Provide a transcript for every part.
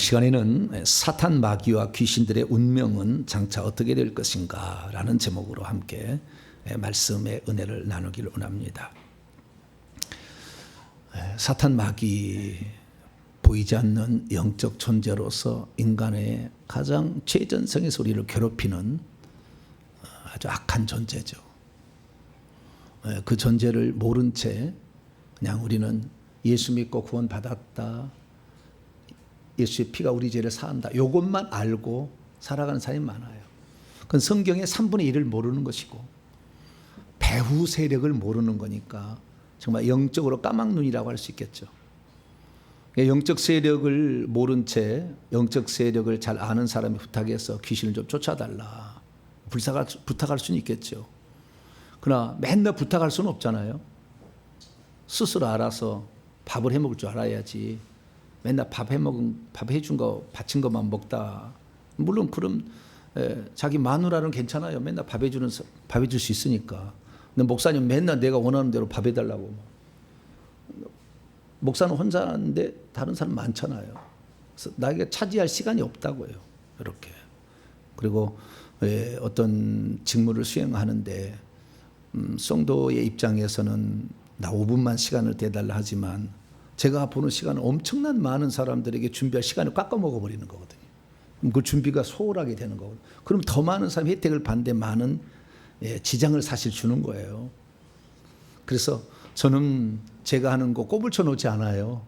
시간에는 사탄 마귀와 귀신들의 운명은 장차 어떻게 될 것인가 라는 제목으로 함께 말씀의 은혜를 나누기를 원합니다. 사탄 마귀, 보이지 않는 영적 존재로서 인간의 가장 최전성에서 우리를 괴롭히는 아주 악한 존재죠. 그 존재를 모른 채 그냥 우리는 예수 믿고 구원 받았다, 예수의 피가 우리 죄를 사한다, 이것만 알고 살아가는 사람이 많아요. 그건 성경의 3분의 1을 모르는 것이고 배후 세력을 모르는 거니까 정말 영적으로 까막눈이라고 할 수 있겠죠. 영적 세력을 모른 채 영적 세력을 잘 아는 사람이 부탁해서 귀신을 좀 쫓아달라 부탁할 수는 있겠죠. 그러나 맨날 부탁할 수는 없잖아요. 스스로 알아서 밥을 해 먹을 줄 알아야지. 맨날 밥 해준 거 바친 것만 먹다. 물론 그럼 자기 마누라는 괜찮아요. 맨날 밥 해줄 수 있으니까. 근데 목사님 맨날 내가 원하는 대로 밥 해달라고. 목사는 혼자인데 다른 사람 많잖아요. 그래서 나에게 차지할 시간이 없다고요. 이렇게. 그리고 어떤 직무를 수행하는데 성도의 입장에서는 나 5분만 시간을 대달라 하지만 제가 보는 시간은 엄청난 많은 사람들에게 준비할 시간을 깎아먹어 버리는 거거든요. 그 준비가 소홀하게 되는 거거든요. 그럼 더 많은 사람이 혜택을 받는데 많은 지장을 사실 주는 거예요. 그래서 저는 제가 하는 거 꼬불쳐 놓지 않아요.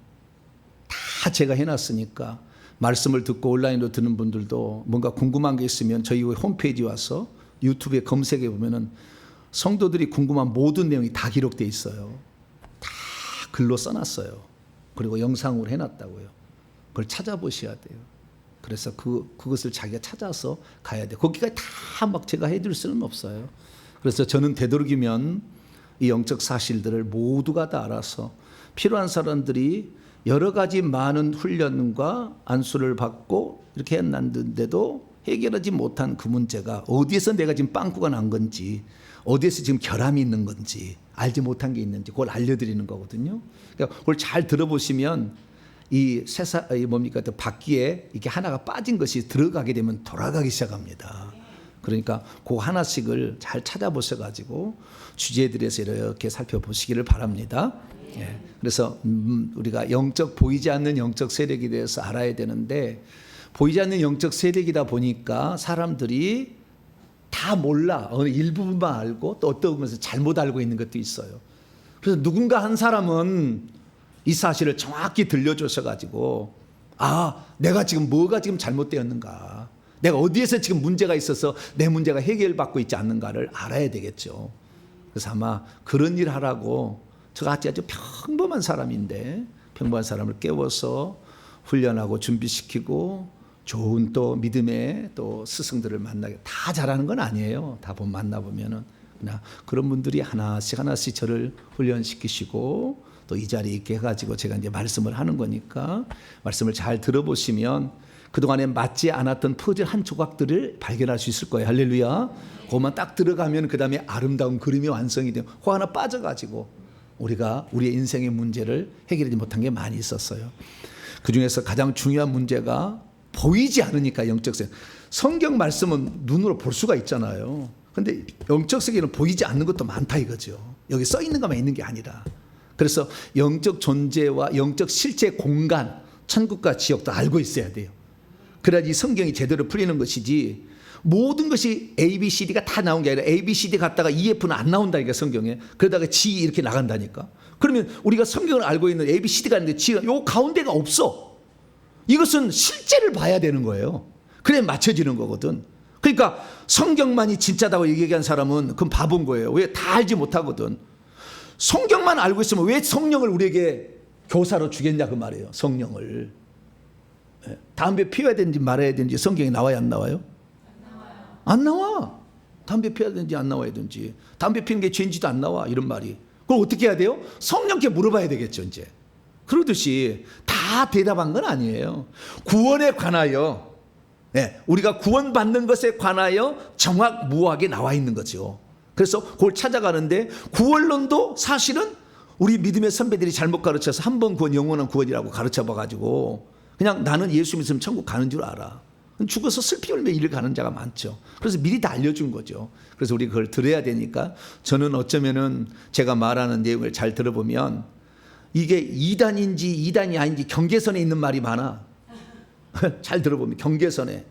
다 제가 해놨으니까 말씀을 듣고 온라인으로 듣는 분들도 뭔가 궁금한 게 있으면 저희 홈페이지 와서 유튜브에 검색해 보면은 성도들이 궁금한 모든 내용이 다 기록되어 있어요. 다 글로 써놨어요. 그리고 영상으로 해놨다고요. 그걸 찾아보셔야 돼요. 그래서 그것을 자기가 찾아서 가야 돼요. 거기까지 다 막 제가 해줄 수는 없어요. 그래서 저는 되도록이면 이 영적 사실들을 모두가 다 알아서 필요한 사람들이 여러 가지 많은 훈련과 안수를 받고 이렇게 해놨는데도 해결하지 못한 그 문제가 어디에서 내가 지금 빵꾸가 난 건지, 어디에서 지금 결함이 있는 건지, 알지 못한 게 있는지 그걸 알려드리는 거거든요. 그러니까 그걸 잘 들어보시면 이 바퀴에 이게 하나가 빠진 것이 들어가게 되면 돌아가기 시작합니다. 그러니까 그 하나씩을 잘 찾아보셔가지고 주제들에서 이렇게 살펴보시기를 바랍니다. 그래서 우리가 보이지 않는 영적 세력에 대해서 알아야 되는데, 보이지 않는 영적 세력이다 보니까 사람들이 다 몰라. 어느 일부분만 알고 또 어떤 것을 잘못 알고 있는 것도 있어요. 그래서 누군가 한 사람은 이 사실을 정확히 들려줘서가지고, 내가 지금 뭐가 지금 잘못되었는가, 내가 어디에서 지금 문제가 있어서 내 문제가 해결받고 있지 않는가를 알아야 되겠죠. 그래서 아마 그런 일 하라고 저같이 아주 평범한 사람인데 평범한 사람을 깨워서 훈련하고 준비시키고 좋은 또 믿음의 또 스승들을 만나게, 다 잘하는 건 아니에요. 다 만나보면은 그냥 그런 분들이 하나씩 저를 훈련시키시고 또 이 자리에 있게 해가지고 제가 이제 말씀을 하는 거니까 말씀을 잘 들어보시면 그동안에 맞지 않았던 퍼즐 한 조각들을 발견할 수 있을 거예요. 할렐루야. 그것만 딱 들어가면 그 다음에 아름다운 그림이 완성이 되고 그 하나 빠져가지고 우리가 우리의 인생의 문제를 해결하지 못한 게 많이 있었어요. 그 중에서 가장 중요한 문제가 보이지 않으니까 영적 세계. 성경 말씀은 눈으로 볼 수가 있잖아요. 근데 영적 세계는 보이지 않는 것도 많다 이거죠. 여기 써 있는 것만 있는 게 아니라. 그래서 영적 존재와 영적 실제 공간, 천국과 지옥도 알고 있어야 돼요. 그래야지 성경이 제대로 풀리는 것이지, 모든 것이 A, B, C, D가 다 나온 게 아니라 A, B, C, D 갔다가 E, F는 안 나온다니까 성경에. 그러다가 G 이렇게 나간다니까. 그러면 우리가 성경을 알고 있는 A, B, C, D가 있는데 G가 요 가운데가 없어. 이것은 실제를 봐야 되는 거예요. 그래 맞춰지는 거거든. 그러니까 성경만이 진짜다고 얘기한 사람은 그건 바본 거예요. 왜? 다 알지 못하거든. 성경만 알고 있으면 왜 성령을 우리에게 교사로 주겠냐 그 말이에요. 성령을. 담배 피워야 되는지 말아야 되는지 성경에 나와야 안 나와요? 안 나와. 담배 피워야 되는지 안 나와야 되는지, 담배 피우는 게 죄인지도 안 나와, 이런 말이. 그럼 어떻게 해야 돼요? 성령께 물어봐야 되겠죠 이제. 그러듯이 다 대답한 건 아니에요. 구원에 관하여, 우리가 구원받는 것에 관하여 정확무하게 나와 있는 거죠. 그래서 그걸 찾아가는데, 구원론도 사실은 우리 믿음의 선배들이 잘못 가르쳐서 한 번 구원 영원한 구원이라고 가르쳐 봐가지고 그냥 나는 예수 믿으면 천국 가는 줄 알아. 죽어서 슬피 울며 이를 가는 자가 많죠. 그래서 미리 다 알려준 거죠. 그래서 우리 그걸 들어야 되니까 저는 어쩌면은 제가 말하는 내용을 잘 들어보면 이게 이단인지 이단이 아닌지 경계선에 있는 말이 많아. 잘 들어보면 경계선에.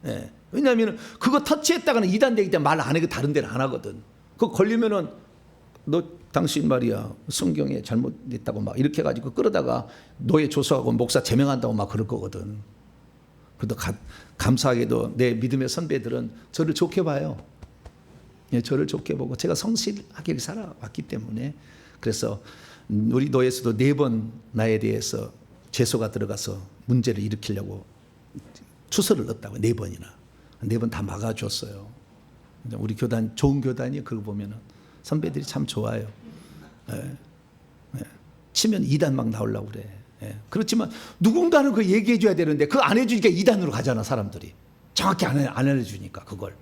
예. 왜냐하면 그거 터치했다가는 이단 되기 때문에 말 안 하고 다른 데는 안 하거든. 그거 걸리면은 너 당신 말이야 성경에 잘못됐다고 막 이렇게 해가지고 끌어다가 노예 조사하고 목사 제명한다고 막 그럴 거거든. 그래도 감사하게도 내 믿음의 선배들은 저를 좋게 봐요. 예, 저를 좋게 보고 제가 성실하게 살아왔기 때문에. 그래서 우리 노예에서도 4번 나에 대해서 죄소가 들어가서 문제를 일으키려고 추서를 넣었다고 4번이나. 4번 다 막아줬어요. 우리 교단 좋은 교단이 그거 보면은 선배들이 참 좋아요. 예. 예. 치면 2단 막 나오려고 그래. 예. 그렇지만 누군가는 그거 얘기해 줘야 되는데 그거 안 해주니까 2단으로 가잖아 사람들이. 정확히 안 해주니까 그걸.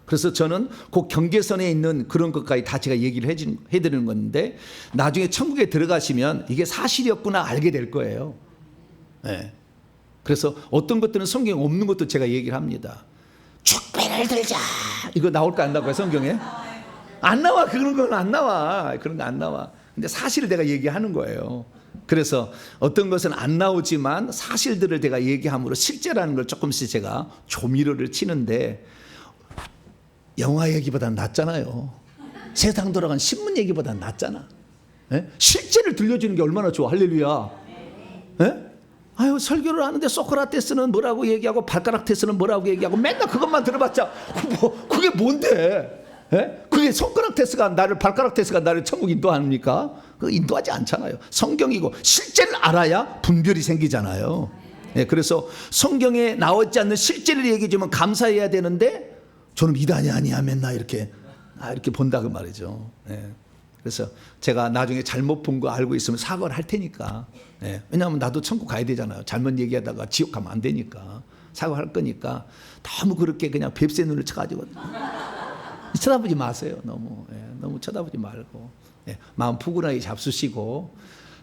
그래서 저는 그 경계선에 있는 그런 것까지 다 제가 얘기를 해드리는 건데 나중에 천국에 들어가시면 이게 사실이었구나 알게 될 거예요. 예. 그래서 어떤 것들은 성경에 없는 것도 제가 얘기를 합니다. 축배를 들자 이거 나올까 안 나올까요 성경에? 안 나와. 그런 건 안 나와. 그런 거 안 나와. 근데 사실을 내가 얘기하는 거예요. 그래서 어떤 것은 안 나오지만 사실들을 내가 얘기함으로 실제라는 걸 조금씩 제가 조미료를 치는데 영화 얘기보다는 낫잖아요. 세상 돌아간 신문 얘기보다는 낫잖아. 예? 실제를 들려주는 게 얼마나 좋아. 할렐루야. 예? 아유 설교를 하는데 소크라테스는 뭐라고 얘기하고 발가락 테스는 뭐라고 얘기하고 맨날 그것만 들어봤자 그게 뭔데? 예? 그게 손가락 테스가 나를 발가락 테스가 나를 천국 인도합니까? 그 인도하지 않잖아요. 성경이고 실제를 알아야 분별이 생기잖아요. 예, 그래서 성경에 나오지 않는 실제를 얘기해 주면 감사해야 되는데 저는 이단이 아니야 맨날 이렇게 본다 그 말이죠. 예. 그래서 제가 나중에 잘못 본 거 알고 있으면 사과를 할 테니까. 예. 왜냐하면 나도 천국 가야 되잖아요. 잘못 얘기하다가 지옥 가면 안 되니까 사과할 거니까 너무 그렇게 그냥 뱁새 눈을 쳐가지고 쳐다보지 마세요. 너무 쳐다보지 말고 마음 푸근하게 잡수시고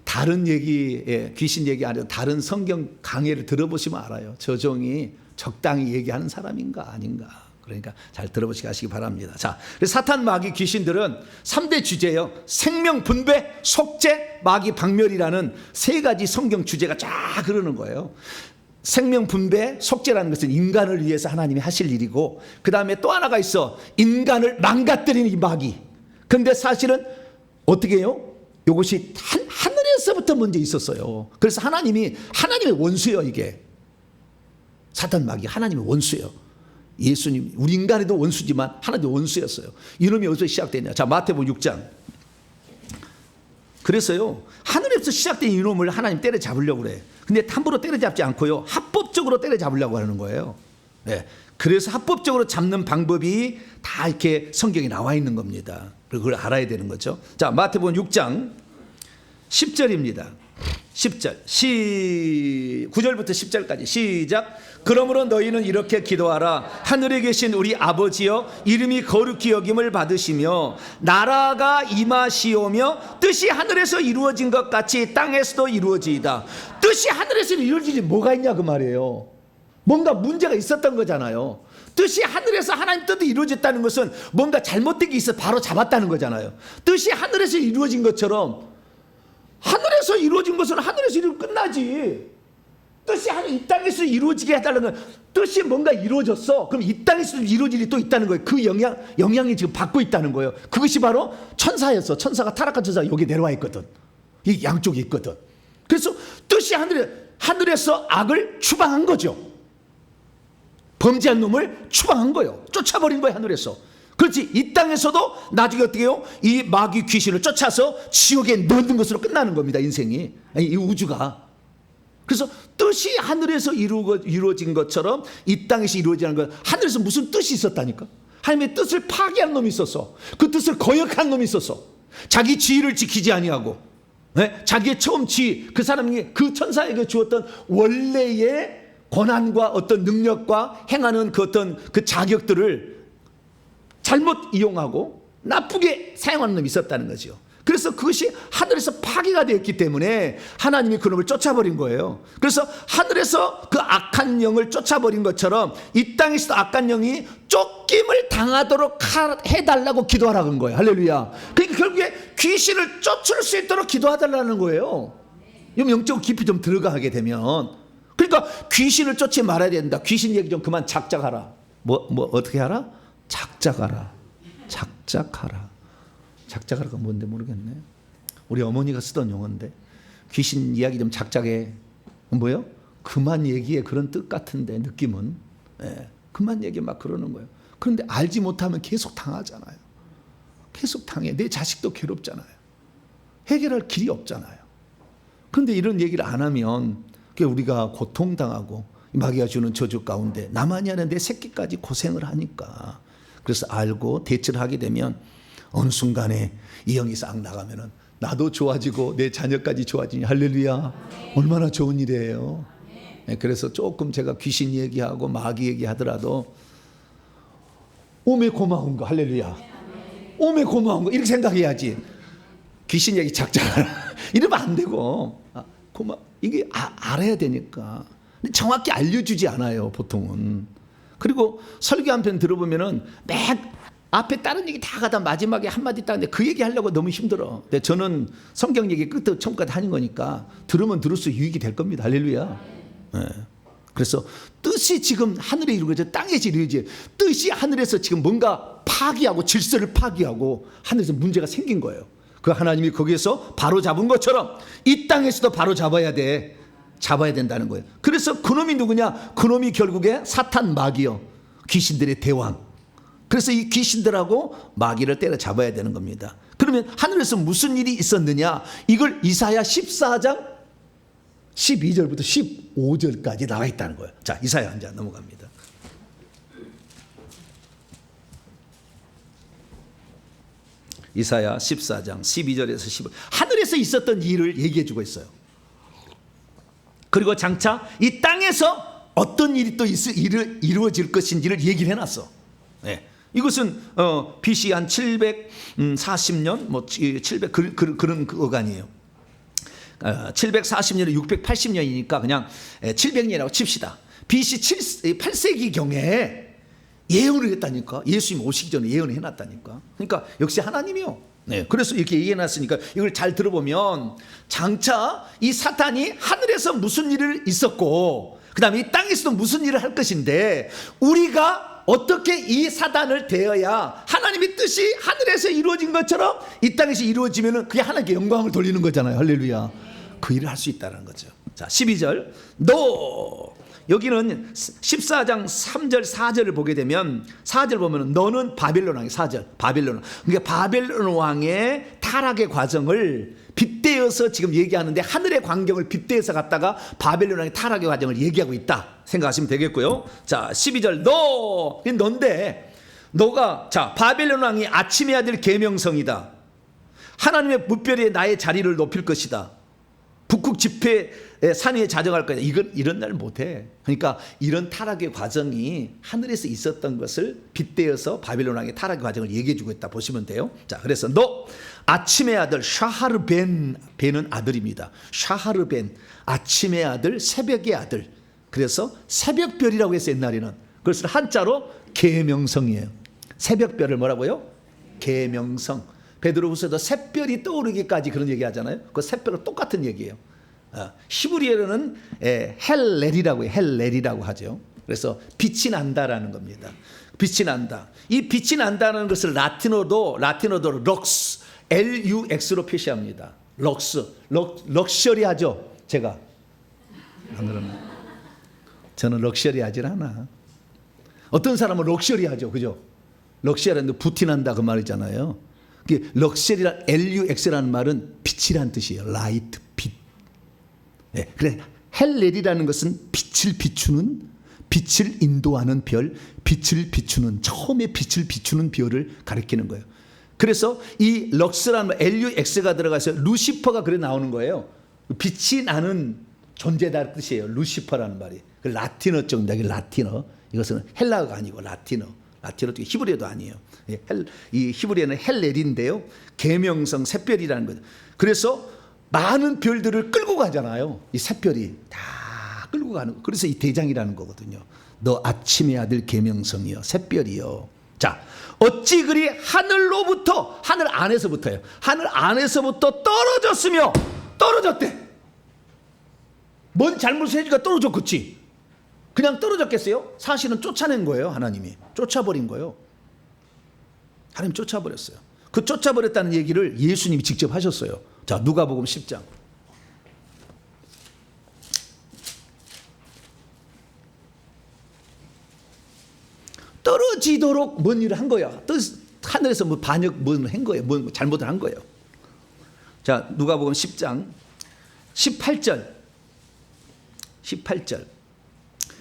다른 얘기, 귀신 얘기 아니라 다른 성경 강해를 들어보시면 알아요. 저 종이 적당히 얘기하는 사람인가 아닌가. 그러니까 잘 들어보시기 하시기 바랍니다. 자, 사탄, 마귀, 귀신들은 3대 주제예요. 생명, 분배, 속죄, 마귀, 박멸이라는 3가지 성경 주제가 쫙 흐르는 거예요. 생명 분배, 속죄라는 것은 인간을 위해서 하나님이 하실 일이고 그 다음에 또 하나가 있어. 인간을 망가뜨리는 이 마귀. 그런데 사실은 어떻게 해요? 이것이 하늘에서부터 먼저 있었어요. 그래서 하나님의 원수예요 이게. 사탄 마귀 하나님의 원수예요. 예수님 우리 인간에도 원수지만 하나님의 원수였어요. 이놈이 어디서 시작되냐. 자 마태복음 6장. 그래서요 하늘에서 시작된 이놈을 하나님 때려잡으려고 그래. 근데 함부로 때려잡지 않고요 합법적으로 때려잡으려고 하는 거예요. 네. 그래서 합법적으로 잡는 방법이 다 이렇게 성경에 나와 있는 겁니다. 그리고 그걸 알아야 되는 거죠. 자 마태복음 6장 10절입니다. 10절 9절부터 10절까지 시작. 그러므로 너희는 이렇게 기도하라. 하늘에 계신 우리 아버지여 이름이 거룩히 여김을 받으시며 나라가 임하시오며 뜻이 하늘에서 이루어진 것 같이 땅에서도 이루어지이다. 뜻이 하늘에서 이루어지지 뭐가 있냐 그 말이에요. 뭔가 문제가 있었던 거잖아요. 뜻이 하늘에서 하나님 뜻이 이루어졌다는 것은 뭔가 잘못된 게 있어 바로 잡았다는 거잖아요. 뜻이 하늘에서 이루어진 것처럼 하늘에서 이루어진 것은 하늘에서 이루어지면 끝나지. 뜻이 이 땅에서 이루어지게 해달라는 건 뜻이 뭔가 이루어졌어. 그럼 이 땅에서 이루어질 일이 또 있다는 거예요. 그 영향이 지금 받고 있다는 거예요. 그것이 바로 천사였어. 천사가 타락한 천사가 여기 내려와 있거든. 이 양쪽에 있거든. 그래서 뜻이 하늘에서 악을 추방한 거죠. 범죄한 놈을 추방한 거예요. 쫓아버린 거예요 하늘에서. 그렇지 이 땅에서도 나중에 어떻게 해요? 이 마귀 귀신을 쫓아서 지옥에 넣는 것으로 끝나는 겁니다. 인생이 이 우주가. 그래서 뜻이 하늘에서 이루어진 것처럼 이 땅에서 이루어지는 건 하늘에서 무슨 뜻이 있었다니까. 하나님의 뜻을 파괴한 놈이 있었어. 그 뜻을 거역한 놈이 있었어. 자기 지위를 지키지 아니하고 자기의 처음 지위 그 사람이 그 천사에게 주었던 원래의 권한과 어떤 능력과 행하는 그 어떤 그 자격들을 잘못 이용하고 나쁘게 사용하는 놈이 있었다는 거죠. 그래서 그것이 하늘에서 파괴가 되었기 때문에 하나님이 그놈을 쫓아버린 거예요. 그래서 하늘에서 그 악한 영을 쫓아버린 것처럼 이 땅에서도 악한 영이 쫓김을 당하도록 해달라고 기도하라는 거예요. 할렐루야. 그러니까 결국에 귀신을 쫓을 수 있도록 기도하달라는 거예요. 영적 깊이 좀 들어가게 되면, 그러니까 귀신을 쫓지 말아야 된다. 귀신 얘기 좀 그만 작작하라. 뭐 어떻게 하라? 작작하라. 작작하라가 뭔데 모르겠네. 우리 어머니가 쓰던 용어인데, 귀신 이야기 좀 작작해. 뭐요? 그만 얘기해. 그런 뜻 같은데 느낌은. 예, 그만 얘기해 막 그러는 거예요. 그런데 알지 못하면 계속 당하잖아요. 계속 당해. 내 자식도 괴롭잖아요. 해결할 길이 없잖아요. 그런데 이런 얘기를 안 하면 우리가 고통당하고 마귀가 주는 저주 가운데 나만이 아니라 내 새끼까지 고생을 하니까, 그래서 알고 대처를 하게 되면 어느 순간에 이 영이 싹 나가면은 나도 좋아지고 내 자녀까지 좋아지니, 할렐루야. 얼마나 좋은 일이에요. 네, 그래서 조금 제가 귀신 얘기하고 마귀 얘기하더라도 오메 고마운 거, 할렐루야. 오메 고마운 거 이렇게 생각해야지. 귀신 얘기 작작하라 이러면 안 되고, 이게 알아야 되니까. 근데 정확히 알려주지 않아요, 보통은. 그리고 설교 한 편 들어보면은 맨 앞에 다른 얘기 다 가다 마지막에 한마디 따는데 그 얘기 하려고 너무 힘들어. 근데 저는 성경 얘기 끝부터 처음까지 하는 거니까 들으면 들을수록 유익이 될 겁니다. 할렐루야. 네. 그래서 뜻이 지금 하늘에 이루어져 땅에서 이루어져, 뜻이 하늘에서 지금 뭔가 파기하고 질서를 파기하고 하늘에서 문제가 생긴 거예요. 그 하나님이 거기에서 바로 잡은 것처럼 이 땅에서도 바로 잡아야 된다는 거예요. 그래서 그놈이 누구냐? 그놈이 결국에 사탄, 마귀요, 귀신들의 대왕. 그래서 이 귀신들하고 마귀를 때려잡아야 되는 겁니다. 그러면 하늘에서 무슨 일이 있었느냐? 이걸 이사야 14장 12절부터 15절까지 나와 있다는 거예요. 자, 이사야 한 장 넘어갑니다. 이사야 14장 12절에서 15절, 하늘에서 있었던 일을 얘기해 주고 있어요. 그리고 장차 이 땅에서 어떤 일이 또 이루어질 것인지를 얘기를 해놨어. 네. 이것은 BC 한 740년 700 그런 어간이에요. 740년에 680년이니까 그냥 700년이라고 칩시다. BC 8세기 경에 예언을 했다니까. 예수님 오시기 전에 예언을 해놨다니까. 그러니까 역시 하나님이요. 네, 그래서 이렇게 얘기해놨으니까 이걸 잘 들어보면 장차 이 사탄이 하늘에서 무슨 일을 있었고 그 다음에 이 땅에서도 무슨 일을 할 것인데, 우리가 어떻게 이 사단을 대해야 하나님의 뜻이 하늘에서 이루어진 것처럼 이 땅에서 이루어지면 그게 하나님께 영광을 돌리는 거잖아요. 할렐루야. 그 일을 할 수 있다는 거죠. 자, 12절. 여기는 14장 3절 4절을 보게 되면 4절 보면 너는 바벨론 왕의 4절 바벨론, 그러니까 바벨론 왕의 타락의 과정을 빗대어서 지금 얘기하는데, 하늘의 광경을 빗대어서 갔다가 바벨론 왕의 타락의 과정을 얘기하고 있다 생각하시면 되겠고요. 자, 12절. 너인데 너가, 자, 바벨론 왕이 아침의 아들 계명성이다. 하나님의 무별에 나의 자리를 높일 것이다. 북극 지폐 산 위에 자정할 거야. 이런 날 못해. 그러니까 이런 타락의 과정이 하늘에서 있었던 것을 빗대어서 바벨론 왕의 타락의 과정을 얘기해주고 있다 보시면 돼요. 자, 그래서 너 아침의 아들 샤하르벤은 아들입니다. 샤하르벤, 아침의 아들, 새벽의 아들. 그래서 새벽별이라고 했어요, 옛날에는. 그래서 한자로 계명성이에요. 새벽별을 뭐라고요? 계명성. 베드로후서도 샛별이 떠오르기까지 그런 얘기 하잖아요. 그 샛별은 똑같은 얘기예요. 히브리어로는 헬렐이라고 해요. 헬렐이라고 하죠. 그래서 빛이 난다라는 겁니다. 빛이 난다. 이 빛이 난다는 것을 라틴어도 럭스, LUX로 표시합니다. 럭셔리하죠. 제가 안 그러나? 저는 럭셔리하지 않아. 어떤 사람은 럭셔리하죠, 그죠? 럭셔리한데 부티난다 그 말이잖아요. 럭셔리란 LUX라는 말은 빛이란 뜻이에요. 라이트, 빛. 네, 그래 헬렐이라는 것은 빛을 비추는, 빛을 인도하는 별, 빛을 비추는, 처음에 빛을 비추는 별을 가리키는 거예요. 그래서 이 럭스라는 LUX가 들어가서 루시퍼가 그래 나오는 거예요. 빛이 나는 존재다 뜻이에요. 루시퍼라는 말이. 그 라틴어 쪽입니다. 라틴어. 이것은 헬라어가 아니고 라틴어. 라틴어 어떻게 히브리어도 아니에요. 이 히브리어는 헬렐인데요. 계명성 샛별이라는 거죠. 그래서 많은 별들을 끌고 가잖아요. 이 샛별이 다 끌고 가는 거. 그래서 이 대장이라는 거거든요. 너 아침의 아들 계명성이여 샛별이여. 자, 어찌 그리 하늘로부터, 하늘 안에서부터요. 하늘 안에서부터 떨어졌으며 떨어졌대. 뭔 잘못을 해주니까 떨어졌겠지. 그냥 떨어졌겠어요? 사실은 쫓아낸 거예요. 하나님이 쫓아버린 거예요. 하나님 쫓아버렸어요. 그 쫓아버렸다는 얘기를 예수님이 직접 하셨어요. 자, 누가복음 10장. 떨어지도록 뭔 일을 한 거야. 하늘에서 뭐 반역 뭔 한 거예요. 뭔 잘못을 한 거예요. 자, 누가복음 10장 18절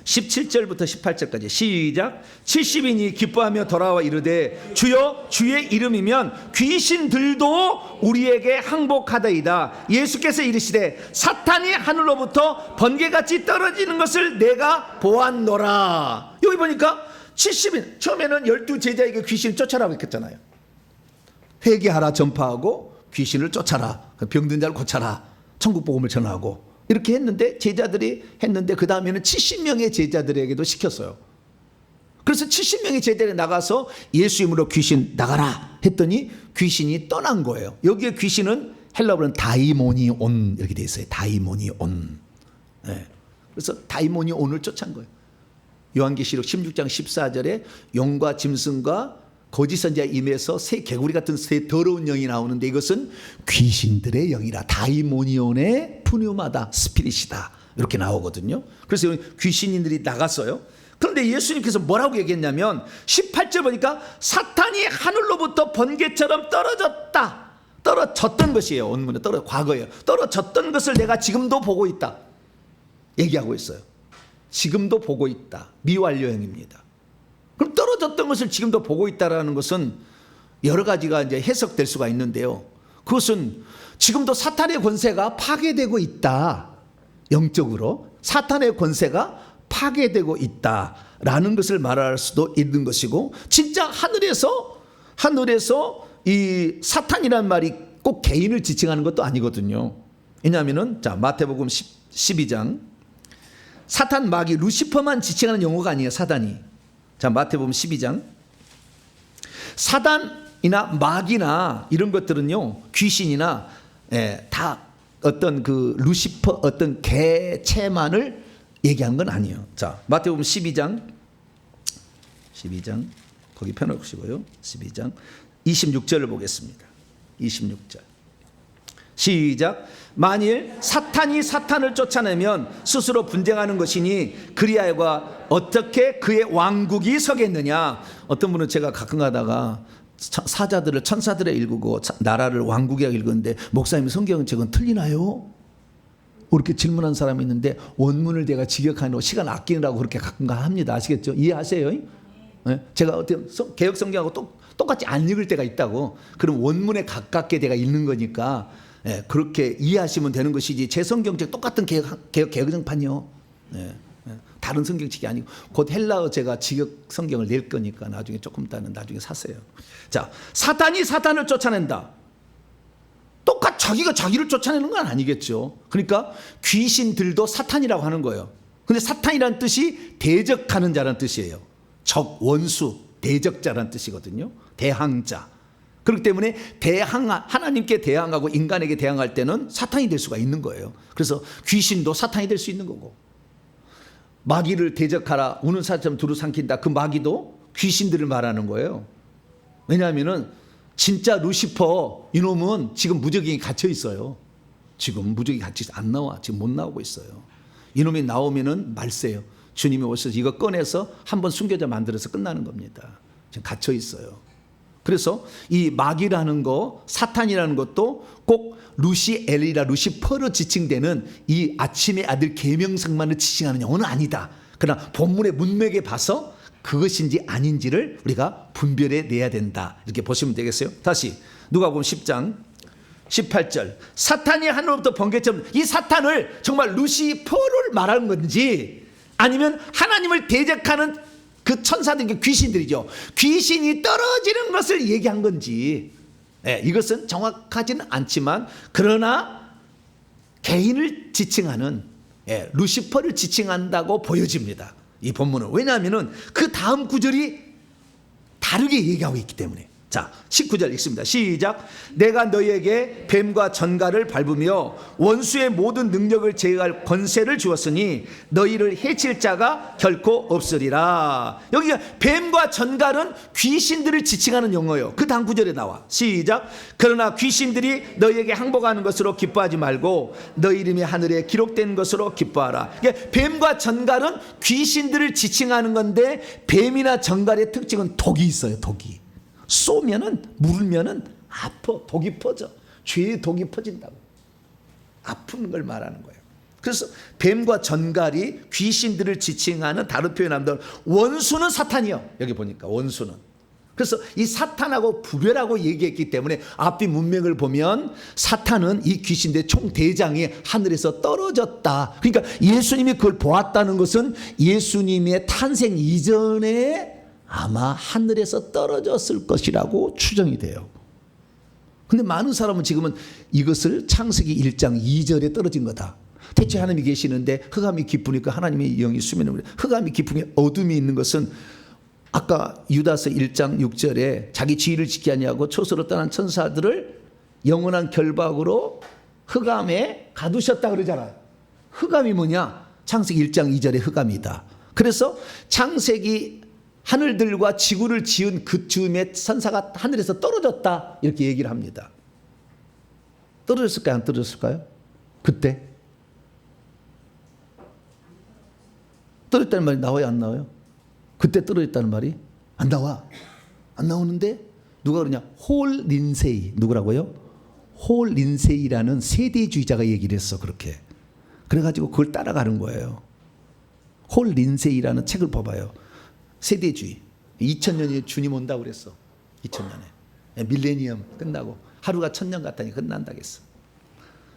17절부터 18절까지 시작. 70인이 기뻐하며 돌아와 이르되 주여 주의 이름이면 귀신들도 우리에게 항복하다이다. 예수께서 이르시되 사탄이 하늘로부터 번개같이 떨어지는 것을 내가 보았노라. 여기 보니까 70인, 처음에는 12제자에게 귀신 쫓아라고 했잖아요. 회개하라 전파하고 귀신을 쫓아라, 병든 자를 고쳐라, 천국 복음을 전하고 이렇게 했는데 제자들이 했는데 그 다음에는 70명의 제자들에게도 시켰어요. 그래서 70명의 제자들이 나가서 예수 이름으로 귀신 나가라 했더니 귀신이 떠난 거예요. 여기에 귀신은 헬라어로는 다이모니온 이렇게 돼 있어요. 다이모니온. 네. 그래서 다이모니온을 쫓아간 거예요. 요한계시록 16장 14절에 용과 짐승과 거짓 선지자 임에서 새 개구리 같은 새 더러운 영이 나오는데 이것은 귀신들의 영이라. 다이모니온의 푸뉴마다 스피릿이다 이렇게 나오거든요. 그래서 귀신인들이 나갔어요. 그런데 예수님께서 뭐라고 얘기했냐면 18절 보니까 사탄이 하늘로부터 번개처럼 떨어졌던 것이에요. 원문에 과거예요. 떨어졌던 것을 내가 지금도 보고 있다 얘기하고 있어요. 지금도 보고 있다. 미완료형입니다. 그럼 떨어졌던 것을 지금도 보고 있다라는 것은 여러 가지가 이제 해석될 수가 있는데요. 그것은 지금도 사탄의 권세가 파괴되고 있다. 영적으로 사탄의 권세가 파괴되고 있다라는 것을 말할 수도 있는 것이고, 진짜 하늘에서 이 사탄이라는 말이 꼭 개인을 지칭하는 것도 아니거든요. 왜냐하면은 자, 마태복음 12장 사탄 마귀 루시퍼만 지칭하는 용어가 아니에요. 사단이. 자, 마태복음 12장. 사단이나 마귀나 이런 것들은요, 귀신이나 다 어떤 그 루시퍼 어떤 개체만을 얘기한 건 아니에요. 자, 마태복음 12장 거기 펴놓으시고요. 12장 26절을 보겠습니다. 26절 시작. 만일 사탄이 사탄을 쫓아내면 스스로 분쟁하는 것이니 그리하여가 어떻게 그의 왕국이 서겠느냐. 어떤 분은 제가 가끔 가다가 사자들을 천사들에 읽고 나라를 왕국이라고 읽었는데 목사님 성경책은 틀리나요? 그렇게 질문한 사람이 있는데 원문을 내가 직역하는 시간 아끼느라고 그렇게 가끔 합니다. 아시겠죠? 이해하세요? 네? 제가 어떤 개혁 성경하고 똑같이 안 읽을 때가 있다고. 그럼 원문에 가깝게 내가 읽는 거니까 그렇게 이해하시면 되는 것이지, 제 성경책 똑같은 개혁성판이요. 다른 성경책이 아니고 곧 헬라어 제가 직역 성경을 낼 거니까 나중에 조금 있다는 나중에 사세요. 자, 사탄이 사탄을 쫓아낸다. 똑같이 자기가 자기를 쫓아내는 건 아니겠죠. 그러니까 귀신들도 사탄이라고 하는 거예요. 근데 사탄이라는 뜻이 대적하는 자라는 뜻이에요. 적, 원수, 대적자라는 뜻이거든요. 대항자. 그렇기 때문에 하나님께 대항하고 인간에게 대항할 때는 사탄이 될 수가 있는 거예요. 그래서 귀신도 사탄이 될 수 있는 거고, 마귀를 대적하라 우는 사자처럼 두루 삼킨다, 그 마귀도 귀신들을 말하는 거예요. 왜냐하면은 진짜 루시퍼 이놈은 지금 무적이 갇혀 있어요. 지금 무적이 갇혀 안 나와. 지금 못 나오고 있어요. 이놈이 나오면은 말세요. 주님이 오셔서 이거 꺼내서 한번 숨겨져 만들어서 끝나는 겁니다. 지금 갇혀 있어요. 그래서 이 마귀라는 거, 사탄이라는 것도 꼭 루시엘이라 루시퍼로 지칭되는 이 아침의 아들 계명성만을 지칭하는 영어는 아니다. 그러나 본문의 문맥에 봐서 그것인지 아닌지를 우리가 분별해 내야 된다. 이렇게 보시면 되겠어요. 다시 누가복음 10장 18절. 사탄이 하늘로부터 번개처럼, 이 사탄을 정말 루시퍼를 말하는 건지 아니면 하나님을 대적하는 그 천사들이 귀신들이죠. 귀신이 떨어지는 것을 얘기한 건지, 이것은 정확하지는 않지만, 그러나 개인을 지칭하는, 루시퍼를 지칭한다고 보여집니다, 이 본문은. 왜냐하면 그 다음 구절이 다르게 얘기하고 있기 때문에. 자, 19절 읽습니다. 시작. 내가 너희에게 뱀과 전갈을 밟으며 원수의 모든 능력을 제어할 권세를 주었으니 너희를 해칠 자가 결코 없으리라. 여기 뱀과 전갈은 귀신들을 지칭하는 용어예요. 그 다음 구절에 나와. 시작. 그러나 귀신들이 너희에게 항복하는 것으로 기뻐하지 말고 너희 이름이 하늘에 기록된 것으로 기뻐하라. 그러니까 뱀과 전갈은 귀신들을 지칭하는 건데, 뱀이나 전갈의 특징은 독이 있어요. 독이 쏘면은, 물면은 아파. 독이 퍼져. 죄의 독이 퍼진다고. 아픈 걸 말하는 거예요. 그래서 뱀과 전갈이 귀신들을 지칭하는 다른 표현하면 원수는 사탄이요. 여기 보니까 원수는. 그래서 이 사탄하고 구별하고 얘기했기 때문에 앞뒤 문맥을 보면 사탄은 이 귀신들의 총대장이 하늘에서 떨어졌다. 그러니까 예수님이 그걸 보았다는 것은 예수님의 탄생 이전에 아마 하늘에서 떨어졌을 것이라고 추정이 돼요. 근데 많은 사람은 지금은 이것을 창세기 1장 2절에 떨어진 거다. 대체 하나님이 계시는데 흑암이 깊으니까 하나님의 영이 수면에 오르. 흑암이 깊으면 어둠이 있는 것은 아까 유다서 1장 6절에 자기 지위를 지키지 아니하고 초소로 떠난 천사들을 영원한 결박으로 흑암에 가두셨다 그러잖아요. 흑암이 뭐냐? 창세기 1장 2절의 흑암이다. 그래서 창세기 하늘들과 지구를 지은 그 즈음에 천사가 하늘에서 떨어졌다, 이렇게 얘기를 합니다. 떨어졌을까요? 안 떨어졌을까요? 그때? 떨어졌다는 말이 나와요? 안 나와요? 그때 떨어졌다는 말이 안 나와. 안 나오는데 누가 그러냐? 홀 린세이. 누구라고요? 홀 린세이라는 세대주의자가 얘기를 했어. 그렇게. 그래가지고 그걸 따라가는 거예요. 홀 린세이라는 책을 봐봐요. 세대주의. 2000년에 주님 온다고 그랬어. 2000년에. 밀레니엄 끝나고 하루가 1000년 같다니 끝난다겠어.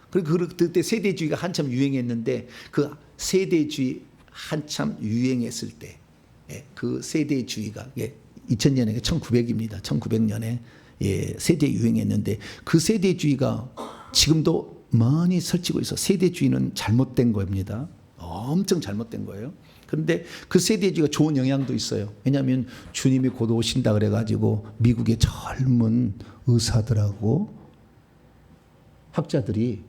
그리고 그때 세대주의가 한참 유행했는데, 그 세대주의 한참 유행했을 때 그 세대주의가 2000년에 1900입니다. 1900년에 세대 유행했는데, 그 세대주의가 지금도 많이 설치고 있어. 세대주의는 잘못된 겁니다. 엄청 잘못된 거예요. 그런데 그 세대주의가 좋은 영향도 있어요. 왜냐하면 주님이 곧 오신다 그래가지고 미국의 젊은 의사들하고 학자들이,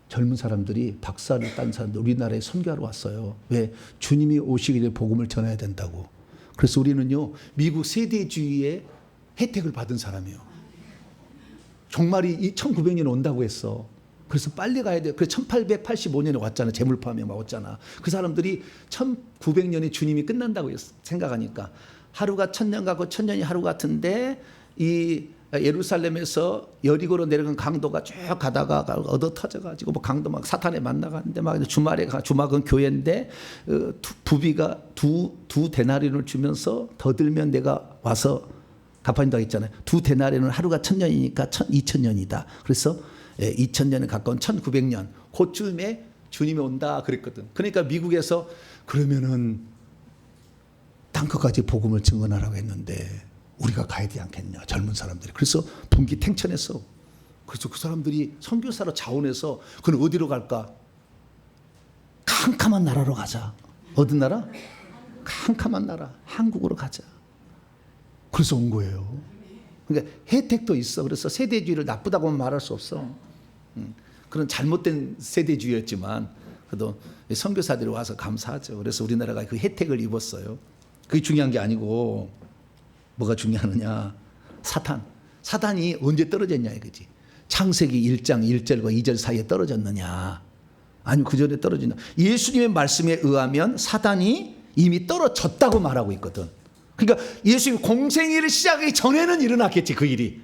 젊은 사람들이, 박사를 딴 사람들 우리나라에 선교하러 왔어요. 왜? 주님이 오시기 전에 복음을 전해야 된다고. 그래서 우리는요, 미국 세대주의의 혜택을 받은 사람이에요. 종말이 1900년 온다고 했어. 그래서 빨리 가야 돼요. 그래서 1885년에 왔잖아. 재물포함에 왔잖아. 그 사람들이 1900년에 주님이 끝난다고 생각하니까 하루가 1000년 같고 1000년이 하루 같은데, 이 예루살렘에서 여리고로 내려간 강도가 쭉 가다가 얻어 터져가지고 뭐 강도 막 사탄에 만나가는데, 막 주말에 주막은 교회인데 부비가 두 데나리온을 주면서 더 들면 내가 와서 갚아준다고 했잖아요. 두 데나리온은 하루가 1000년이니까 2000년이다. 그래서 2000년에 가까운 1900년 그쯤에 주님이 온다 그랬거든. 그러니까 미국에서 그러면은 땅끝까지 복음을 증언하라고 했는데 우리가 가야 되지 않겠냐, 젊은 사람들이. 그래서 분기탱천했어. 그래서 그 사람들이 선교사로 자원해서 그는 어디로 갈까? 캄캄한 나라로 가자. 어떤 나라? 캄캄한 나라, 한국으로 가자. 그래서 온 거예요. 그러니까 혜택도 있어. 그래서 세대주의를 나쁘다고는 말할 수 없어. 그런 잘못된 세대주의였지만 그래도 선교사들이 와서 감사하죠. 그래서 우리나라가 그 혜택을 입었어요. 그게 중요한 게 아니고 뭐가 중요하느냐? 사탄이 언제 떨어졌냐 이거지. 창세기 1장 1절과 2절 사이에 떨어졌느냐, 아니면 그 전에 떨어졌느냐. 예수님의 말씀에 의하면 사탄이 이미 떨어졌다고 말하고 있거든. 그러니까 예수님 공생애를 시작하기 전에는 일어났겠지. 그 일이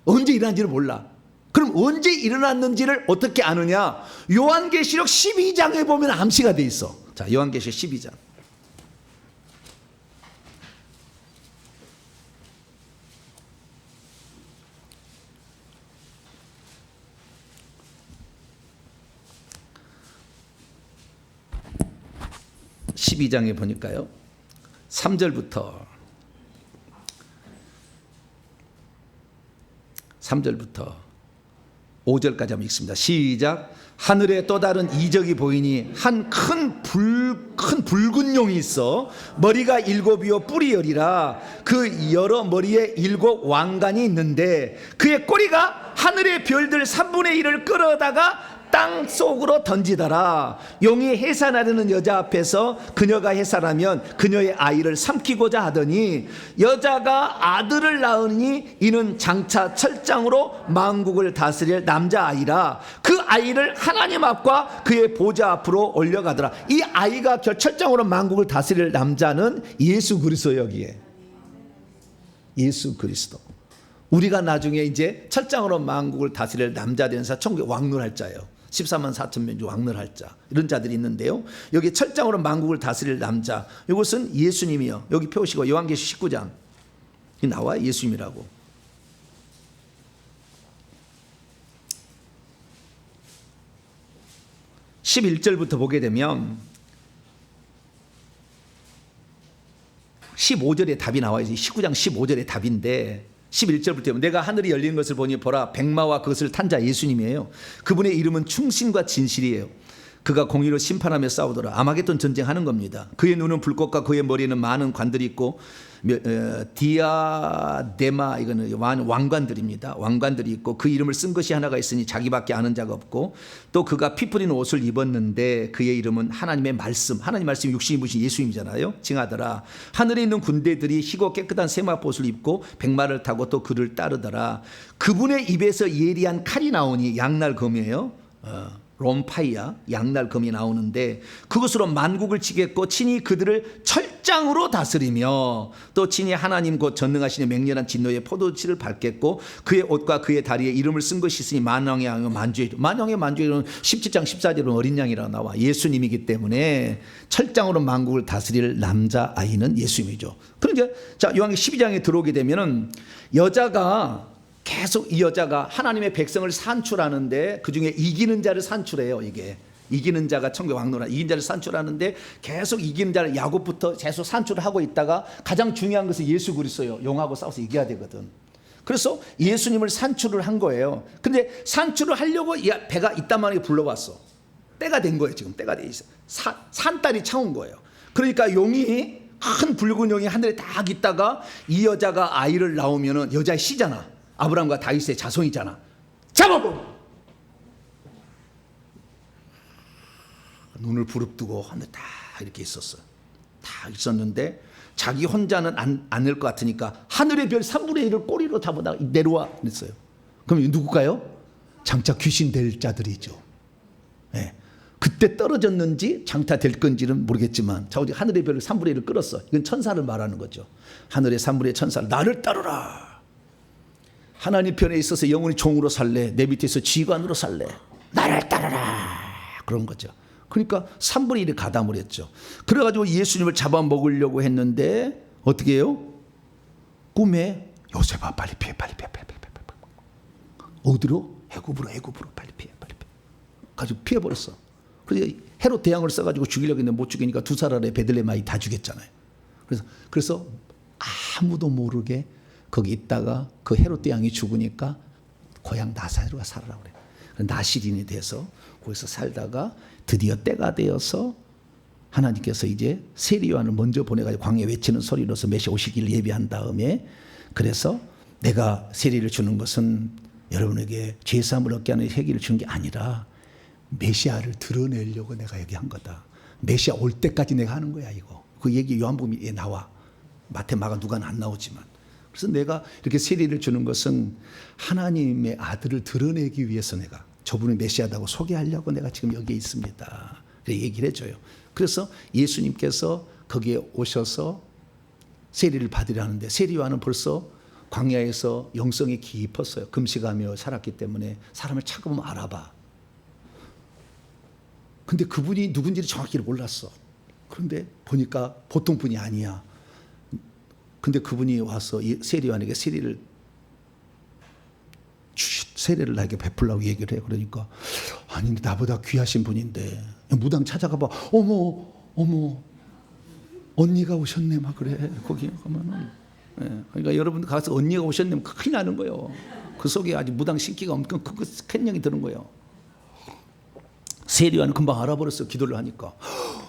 언제 일어난지는 몰라. 그럼 언제 일어났는지를 어떻게 아느냐? 요한계시록 12장에 보면 암시가 돼 있어. 자, 요한계시록 12장. (12장에) 보니까요, 3절부터 5절까지 한번 읽습니다. 시작. 하늘에 또 다른 이적이 보이니 한 큰 붉은 용이 있어 머리가 7이요 뿔이 10이라 그 여러 머리에 7 왕관이 있는데 그의 꼬리가 하늘의 별들 3분의 1을 끌어다가 땅 속으로 던지더라. 용이 해산하려는 여자 앞에서 그녀가 해산하면 그녀의 아이를 삼키고자 하더니 여자가 아들을 낳으니 이는 장차 철장으로 만국을 다스릴 남자아이라. 그 아이를 하나님 앞과 그의 보좌 앞으로 올려가더라. 이 아이가 철장으로 만국을 다스릴 남자는 예수 그리스도. 여기에 예수 그리스도. 우리가 나중에 이제 철장으로 만국을 다스릴 남자 된 자, 천국에 왕노할 자예요. 14만 4천 명 중 왕노할 자, 이런 자들이 있는데요. 여기 철장으로 만국을 다스릴 남자, 이것은 예수님이요. 여기 펴시고 요한계시록 19장 나와 예수님이라고. (11절부터) 보게 되면 15절에 답이 나와요. 19장 15절에 답인데 11절부터 내가 하늘이 열리는 것을 보니 보라 백마와 그것을 탄 자 예수님이에요. 그분의 이름은 충신과 진실이에요. 그가 공의로 심판하며 싸우더라. 아마겟돈 전쟁하는 겁니다. 그의 눈은 불꽃과 그의 머리에는 많은 관들이 있고 디아데마, 이거는 왕관들입니다. 왕관들이 있고 그 이름을 쓴 것이 하나가 있으니 자기밖에 아는 자가 없고 또 그가 피 뿌린 옷을 입었는데 그의 이름은 하나님의 말씀, 하나님 말씀이 육신이 입으신 예수님이잖아요. 징하더라. 하늘에 있는 군대들이 희고 깨끗한 세마포옷을 입고 백마를 타고 또 그를 따르더라. 그분의 입에서 예리한 칼이 나오니 양날 검이에요. 롬파이아, 양날 검이 나오는데 그것으로 만국을 치겠고 친히 그들을 철장으로 다스리며 또 친히 하나님 곧 전능하시는 맹렬한 진노의 포도치를 밟겠고 그의 옷과 그의 다리에 이름을 쓴 것이 있으니 만왕의 왕 만주의 만왕의 만주의는 17장 14절은 어린 양이라고 나와. 예수님이기 때문에 철장으로 만국을 다스릴 남자아이는 예수님이죠. 그러니까 자 요한계시록 12장에 들어오게 되면은 여자가 계속 이 여자가 하나님의 백성을 산출하는데 그중에 이기는 자를 산출해요. 이게 이기는 자가 천국의 왕노라 이기는 자를 산출하는데 계속 이기는 자를 야곱부터 계속 산출을 하고 있다가 가장 중요한 것은 예수 그리스도예요. 용하고 싸워서 이겨야 되거든. 그래서 예수님을 산출을 한 거예요. 근데 산출을 하려고 배가 이따만하게 불러왔어. 때가 된 거예요. 지금 때가 돼 있어. 산딸이 차온 거예요. 그러니까 용이 큰 붉은 용이 하늘에 딱 있다가 이 여자가 아이를 낳으면은 여자의 씨잖아. 아브라함과 다윗의 자손이잖아. 잡아버려. 눈을 부릅뜨고 하늘 다 이렇게 있었어. 다 있었는데 자기 혼자는 안 낼 것 같으니까 하늘의 별 3분의 1을 꼬리로 잡아다가 내려와 그랬어요. 그럼 누굴까요? 장차 귀신 될 자들이죠. 네. 그때 떨어졌는지 장차 될 건지는 모르겠지만 자 하늘의 별을 3분의 1을 끌었어. 이건 천사를 말하는 거죠. 하늘의 3분의 1 천사를 나를 따르라. 하나님 편에 있어서 영원히 종으로 살래. 내 밑에서 지관으로 살래. 나를 따르라. 그런 거죠. 그러니까 3분의 1이 가담을 했죠. 그래가지고 예수님을 잡아먹으려고 했는데 어떻게 해요? 꿈에 요셉아 빨리 피해. 어디로? 애굽으로 빨리 피해. 가지고 피해버렸어. 그래서 헤롯 대왕을 써가지고 죽이려고 했는데 못 죽이니까 두 살 아래 베들레헴 아이 다 죽였잖아요. 그래서 아무도 모르게 거기 있다가 그 헤롯 대왕이 죽으니까 고향 나사렛으로 살아라 그래. 나시린이 돼서 거기서 살다가 드디어 때가 되어서 하나님께서 이제 세리 요한을 먼저 보내가지고 광야에 외치는 소리로서 메시아 오시기를 예비한 다음에 그래서 내가 세리를 주는 것은 여러분에게 죄사함을 얻게 하는 회개를 주는 게 아니라 메시아를 드러내려고 내가 여기 한 거다. 메시아 올 때까지 내가 하는 거야 이거. 그 얘기 요한복음에 나와. 마태, 마가, 누가는 안 나오지만. 그래서 내가 이렇게 세리를 주는 것은 하나님의 아들을 드러내기 위해서 내가 저분이 메시아다고 소개하려고 내가 지금 여기에 있습니다. 그렇게 얘기를 해줘요. 그래서 예수님께서 거기에 오셔서 세리를 받으려는데 세리 요한은 벌써 광야에서 영성이 깊었어요. 금식하며 살았기 때문에 사람을 찾아보면 알아봐. 근데 그분이 누군지를 정확히 몰랐어. 그런데 보니까 보통 분이 아니야. 근데 그분이 와서 세리 요한에게 세리를 나에게 베풀라고 얘기를 해. 그러니까 아니 나보다 귀하신 분인데 무당 찾아가 봐. 어머 언니가 오셨네 막 그래. 거기 가면은. 예, 그러니까 여러분 가서 언니가 오셨네 큰일 나는 거예요. 그 속에 아주 무당 신기가 엄청 큰 캔령이 드는 거예요. 세리와는 금방 알아버렸어. 기도를 하니까.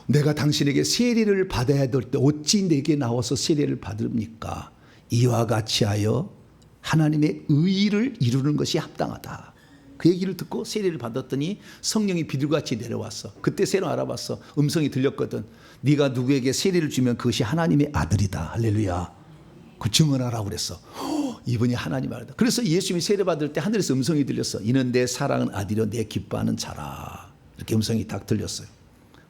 내가 당신에게 세례를 받아야 될 때 어찌 내게 나와서 세례를 받습니까? 이와 같이 하여 하나님의 의를 이루는 것이 합당하다. 그 얘기를 듣고 세례를 받았더니 성령이 비둘같이 내려왔어. 그때 새로 알아봤어. 음성이 들렸거든. 네가 누구에게 세례를 주면 그것이 하나님의 아들이다. 할렐루야. 그 증언하라고 그랬어. 이분이 하나님 아들이다. 그래서 예수님이 세례 받을 때 하늘에서 음성이 들렸어. 이는 내 사랑하는 아들이요 내 기뻐하는 자라. 이렇게 음성이 딱 들렸어요.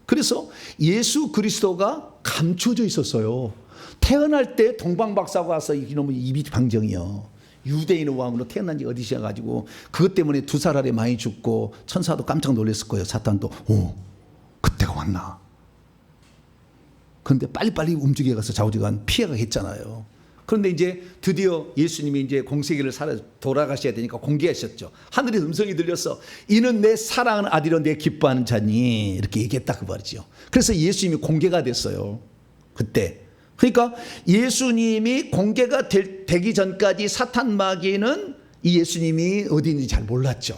그래서 예수 그리스도가 감춰져 있었어요. 태어날 때 동방박사가 와서 이놈의 입이 방정이요. 유대인의 왕으로 태어난 지 어디서 가지고 그것 때문에 2살 아래 많이 죽고 천사도 깜짝 놀랐을 거예요. 사탄도 그때가 왔나. 그런데 빨리빨리 움직여가서 좌우지간 피해가 했잖아요. 그런데 이제 드디어 예수님이 이제 공생애를 살아 돌아가셔야 되니까 공개하셨죠. 하늘의 음성이 들려서 이는 내 사랑하는 아들이요 내 기뻐하는 자니 이렇게 얘기했다 그 말이죠. 그래서 예수님이 공개가 됐어요. 그때. 그러니까 예수님이 공개가 되기 전까지 사탄 마귀는 이 예수님이 어디 있는지 잘 몰랐죠.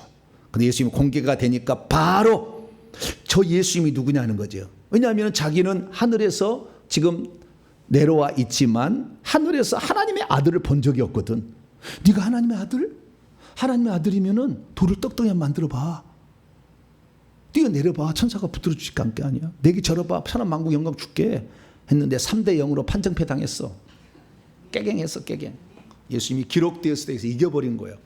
근데 예수님이 공개가 되니까 바로 저 예수님이 누구냐는 거죠. 왜냐하면 자기는 하늘에서 지금 내려와 있지만 하늘에서 하나님의 아들을 본 적이 없거든. 네가 하나님의 아들? 하나님의 아들이면은 돌을 떡덩이 만들어 봐. 네가 내려봐. 천사가 붙들어 주실 게 아니야. 내게 절어봐. 천한 만국 영광 줄게. 했는데 3대 0으로 판정패 당했어. 깨갱했어. 깨갱. 예수님이 기록되었을 때에서 이겨버린 거예요.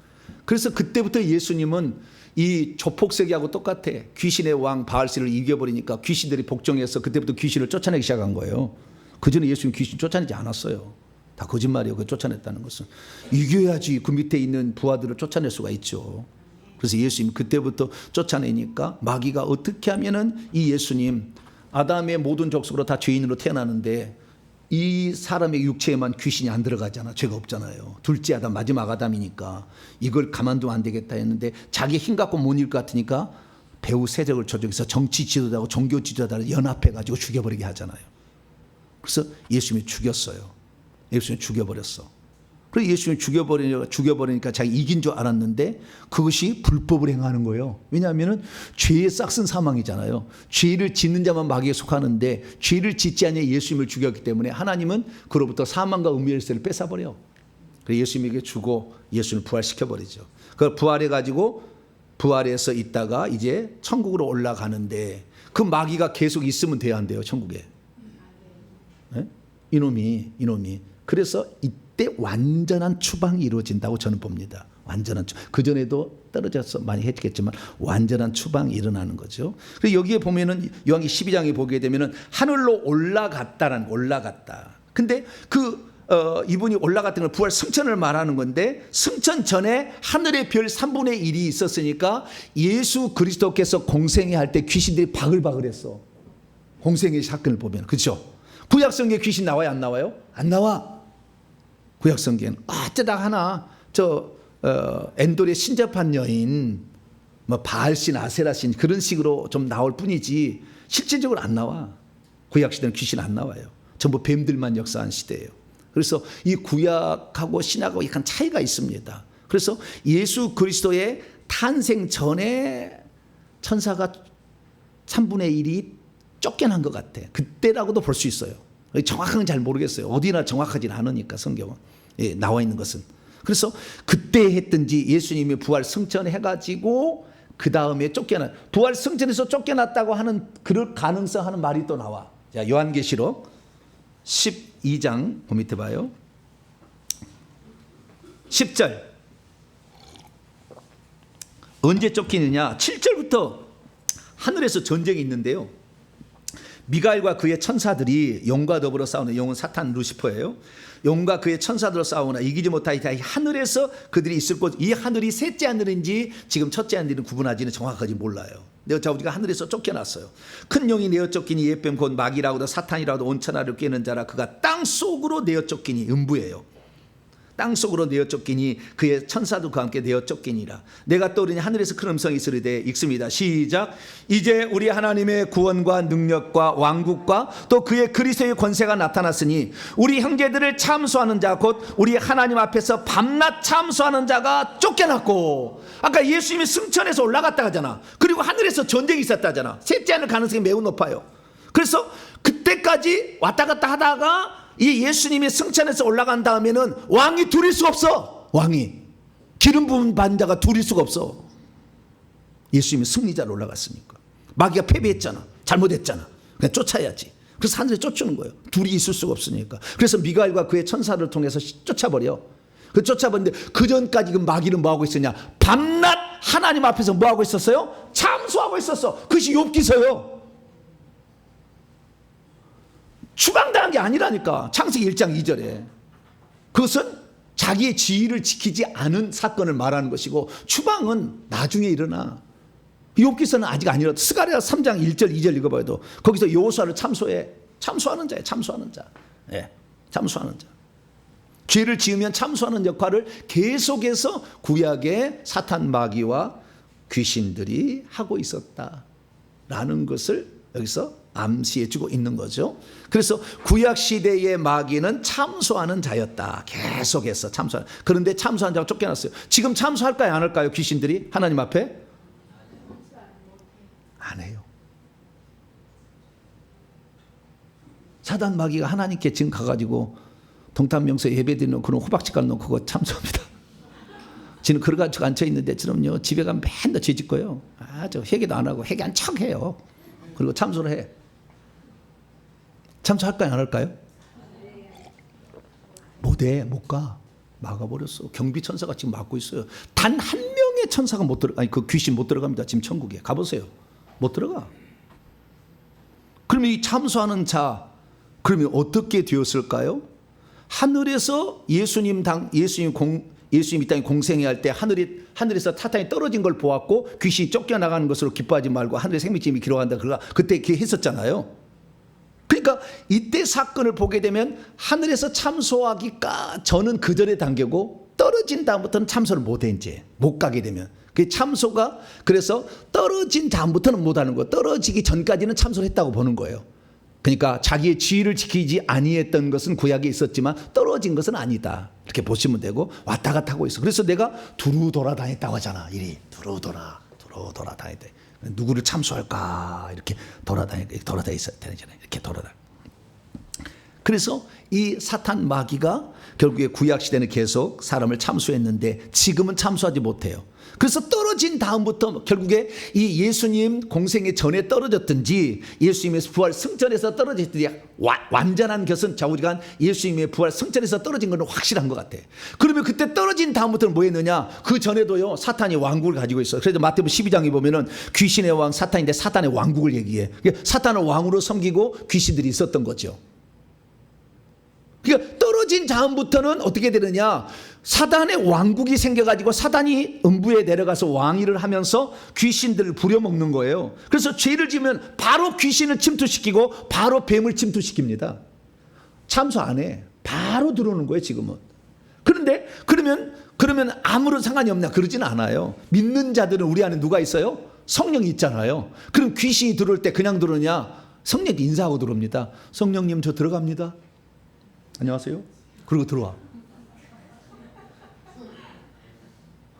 그래서 그때부터 예수님은 이 조폭세기하고 똑같아. 귀신의 왕 바알스를 이겨버리니까 귀신들이 복종해서 그때부터 귀신을 쫓아내기 시작한 거예요. 그전에 예수님 귀신 쫓아내지 않았어요. 다 거짓말이에요. 그 쫓아냈다는 것은. 이겨야지 그 밑에 있는 부하들을 쫓아낼 수가 있죠. 그래서 예수님 그때부터 쫓아내니까 마귀가 어떻게 하면은 이 예수님 아담의 모든 족속으로 다 죄인으로 태어나는데 이 사람의 육체에만 귀신이 안 들어가잖아. 죄가 없잖아요. 둘째 아담 마지막 아담이니까 이걸 가만두면 안 되겠다 했는데 자기 힘 갖고 못 이길 것 같으니까 배후 세력을 조정해서 정치 지도자하고 종교 지도자를 연합해가지고 죽여버리게 하잖아요. 그래서 예수님이 죽였어요. 예수님이 죽여버렸어. 그래서 예수님이 죽여버리니까 자기 이긴 줄 알았는데 그것이 불법을 행하는 거예요. 왜냐하면 죄의 싹슨 사망이잖아요. 죄를 짓는 자만 마귀에 속하는데 죄를 짓지 않냐 예수님을 죽였기 때문에 하나님은 그로부터 사망과 음의 열쇠를 뺏어버려. 그래서 예수님에게 주고 예수님을 부활시켜버리죠. 그걸 부활해가지고 부활해서 있다가 이제 천국으로 올라가는데 그 마귀가 계속 있으면 돼야 한대요. 천국에. 네? 이놈이. 그래서 이때 완전한 추방이 이루어진다고 저는 봅니다. 완전한 추방. 그전에도 떨어져서 많이 했겠지만 완전한 추방이 일어나는 거죠. 그리고 여기에 보면은 요한기 12장에 보게 되면은 하늘로 올라갔다라는 거, 올라갔다. 근데 이분이 올라갔던 건 부활 승천을 말하는 건데 승천 전에 하늘의 별 3분의 1이 있었으니까 예수 그리스도께서 공생애 할 때 귀신들이 바글바글했어. 공생애 사건을 보면. 그렇죠? 구약성경에 귀신 나와요? 안 나와요? 안 나와. 구약성경에는 어쩌다 하나 엔돌의 신접한 여인 뭐 바알신 아세라신 그런 식으로 좀 나올 뿐이지 실질적으로 안 나와. 구약시대는 귀신 안 나와요. 전부 뱀들만 역사한 시대예요. 그래서 이 구약하고 신약하고 약간 차이가 있습니다. 그래서 예수 그리스도의 탄생 전에 천사가 3분의 1이 쫓겨난 것 같아. 그때라고도 볼 수 있어요. 정확하게는 잘 모르겠어요. 어디나 정확하지는 않으니까 성경은. 예, 나와 있는 것은. 그래서 그때 했든지 예수님이 부활 승천해가지고 그 다음에 부활 승천에서 쫓겨났다고 하는 그럴 가능성 하는 말이 또 나와. 자, 요한계시록 12장 그 밑에 봐요. 10절. 언제 쫓기느냐? 7절부터 하늘에서 전쟁이 있는데요. 미가엘과 그의 천사들이 용과 더불어 싸우는, 용은 사탄 루시퍼예요. 용과 그의 천사들로 싸우나 이기지 못하이다. 하늘에서 그들이 있을 곳, 이 하늘이 셋째 하늘인지 지금 첫째 하늘은 구분하지는 정확하지 몰라요. 자, 우리가 하늘에서 쫓겨났어요. 큰 용이 내어 쫓기니 옛뱀 곧 마귀라고도 사탄이라고도 온 천하를 꿰는 자라. 그가 땅 속으로 내어 쫓기니 음부예요. 땅속으로 내어 쫓기니 그의 천사도 그와 함께 내어 쫓기니라. 내가 떠오르니 하늘에서 큰 음성이 있으리되 읽습니다. 시작. 이제 우리 하나님의 구원과 능력과 왕국과 또 그의 그리스도의 권세가 나타났으니 우리 형제들을 참소하는 자 곧 우리 하나님 앞에서 밤낮 참소하는 자가 쫓겨났고, 아까 예수님이 승천해서 올라갔다 하잖아. 그리고 하늘에서 전쟁이 있었다 하잖아. 셋째 하늘 가능성이 매우 높아요. 그래서 그때까지 왔다 갔다 하다가 이 예수님이 승천해서 올라간 다음에는 왕이 둘일 수가 없어. 왕이 기름 부은 받은 자가 둘일 수가 없어. 예수님이 승리자로 올라갔으니까. 마귀가 패배했잖아. 잘못했잖아. 그냥 쫓아야지. 그래서 하늘에 쫓는 거예요. 둘이 있을 수가 없으니까. 그래서 미가엘과 그의 천사를 통해서 쫓아버려. 그 쫓아버리는데 그 전까지 그 마귀는 뭐하고 있었냐? 밤낮 하나님 앞에서 뭐하고 있었어요? 참소하고 있었어. 그것이 욥기서요. 추방당한 게 아니라니까. 창세기 1장 2절에 그것은 자기의 지위를 지키지 않은 사건을 말하는 것이고, 추방은 나중에 일어나. 욥기서는 아직 아니라 스가랴 3장 1절 2절 읽어봐도 거기서 여호수아를 참소해. 참소하는 자예요. 참소하는 자. 예, 참소하는 자. 죄를 지으면 참소하는 역할을 계속해서 구약의 사탄 마귀와 귀신들이 하고 있었다라는 것을 여기서 암시해주고 있는 거죠. 그래서 구약 시대의 마귀는 참소하는 자였다. 계속해서 참소하는. 그런데 참소한 자가 쫓겨났어요. 지금 참소할까요, 안 할까요? 귀신들이 하나님 앞에 안 해요. 사단 마귀가 하나님께 지금 가가지고 동탄명소 예배드리는 그런 호박집 가는 그거 참소합니다. 지금 그러가지고 앉혀있는데 저는요 집에 가면 맨날 죄 짓고요. 저 회개도 안 하고 회개한 척해요. 그리고 참소를 해. 참소할까요, 안 할까요? 못해, 못 가. 막아버렸어. 경비천사가 지금 막고 있어요. 단 한 명의 천사가 못 들어, 아니 그 귀신 못 들어갑니다. 지금 천국에 가보세요. 못 들어가. 그러면 이 참소하는 자, 그러면 어떻게 되었을까요? 하늘에서 예수님 이 땅에 공생회 할 때 하늘에서 사탄이 떨어진 걸 보았고 귀신이 쫓겨나가는 것으로 기뻐하지 말고 하늘의 생명짐이 기록한다. 그때 그렇게 했었잖아요. 그러니까 이때 사건을 보게 되면 하늘에서 참소하기가 저는 그 전에 단계고, 떨어진 다음부터는 참소를 못해. 이제 못 가게 되면 그 참소가, 그래서 떨어진 다음부터는 못하는 거, 떨어지기 전까지는 참소를 했다고 보는 거예요. 그러니까 자기의 지위를 지키지 아니했던 것은 구약에 있었지만 떨어진 것은 아니다, 이렇게 보시면 되고, 왔다 갔다 하고 있어. 그래서 내가 두루 돌아다녔다고 하잖아. 이리 두루 돌아다녔다. 누구를 참소할까 이렇게 돌아다녀 있어야 되잖아요. 이렇게 돌아다녀. 그래서 이 사탄 마귀가 결국에 구약 시대는 계속 사람을 참소했는데 지금은 참소하지 못해요. 그래서 떨어진 다음부터 결국에 이 예수님 공생의 전에 떨어졌든지 예수님의 부활 승천에서 떨어졌든지 완전한 것은, 자 우리가 예수님의 부활 승천에서 떨어진 건 확실한 것 같아. 그러면 그때 떨어진 다음부터는 뭐 했느냐? 그 전에도요 사탄이 왕국을 가지고 있어요. 그래서 마태복음 12장에 보면은 귀신의 왕 사탄인데 사탄의 왕국을 얘기해. 사탄을 왕으로 섬기고 귀신들이 있었던 거죠. 그러니까 떨어진 다음부터는 어떻게 되느냐? 사단의 왕국이 생겨가지고 사단이 음부에 내려가서 왕위를 하면서 귀신들을 부려먹는 거예요. 그래서 죄를 지으면 바로 귀신을 침투시키고 바로 뱀을 침투시킵니다. 참소 안 해. 바로 들어오는 거예요 지금은. 그런데 그러면 아무런 상관이 없냐? 그러진 않아요. 믿는 자들은 우리 안에 누가 있어요? 성령이 있잖아요. 그럼 귀신이 들어올 때 그냥 들어오냐? 성령이 인사하고 들어옵니다. 성령님 저 들어갑니다. 안녕하세요. 그리고 들어와.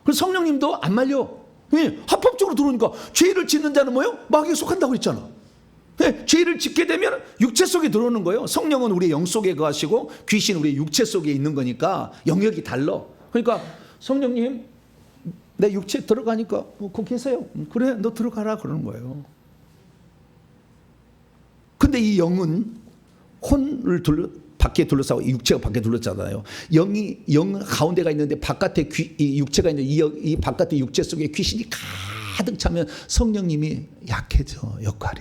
그래서 성령님도 안 말려. 왜? 합법적으로 들어오니까. 죄를 짓는 자는 뭐예요? 마귀에 속한다고 했잖아. 네, 죄를 짓게 되면 육체 속에 들어오는 거예요. 성령은 우리 영 속에 거하시고 귀신은 우리 육체 속에 있는 거니까 영역이 달라. 그러니까 성령님 내 육체 들어가니까 거기 계세요. 그래 너 들어가라 그러는 거예요. 근데 이 영은 혼을 밖에 둘러싸고 육체가 밖에 둘러싸잖아요. 영 가운데가 있는데 바깥에 이 육체가 있는 이 바깥의 육체 속에 귀신이 가득 차면 성령님이 약해져 역할이.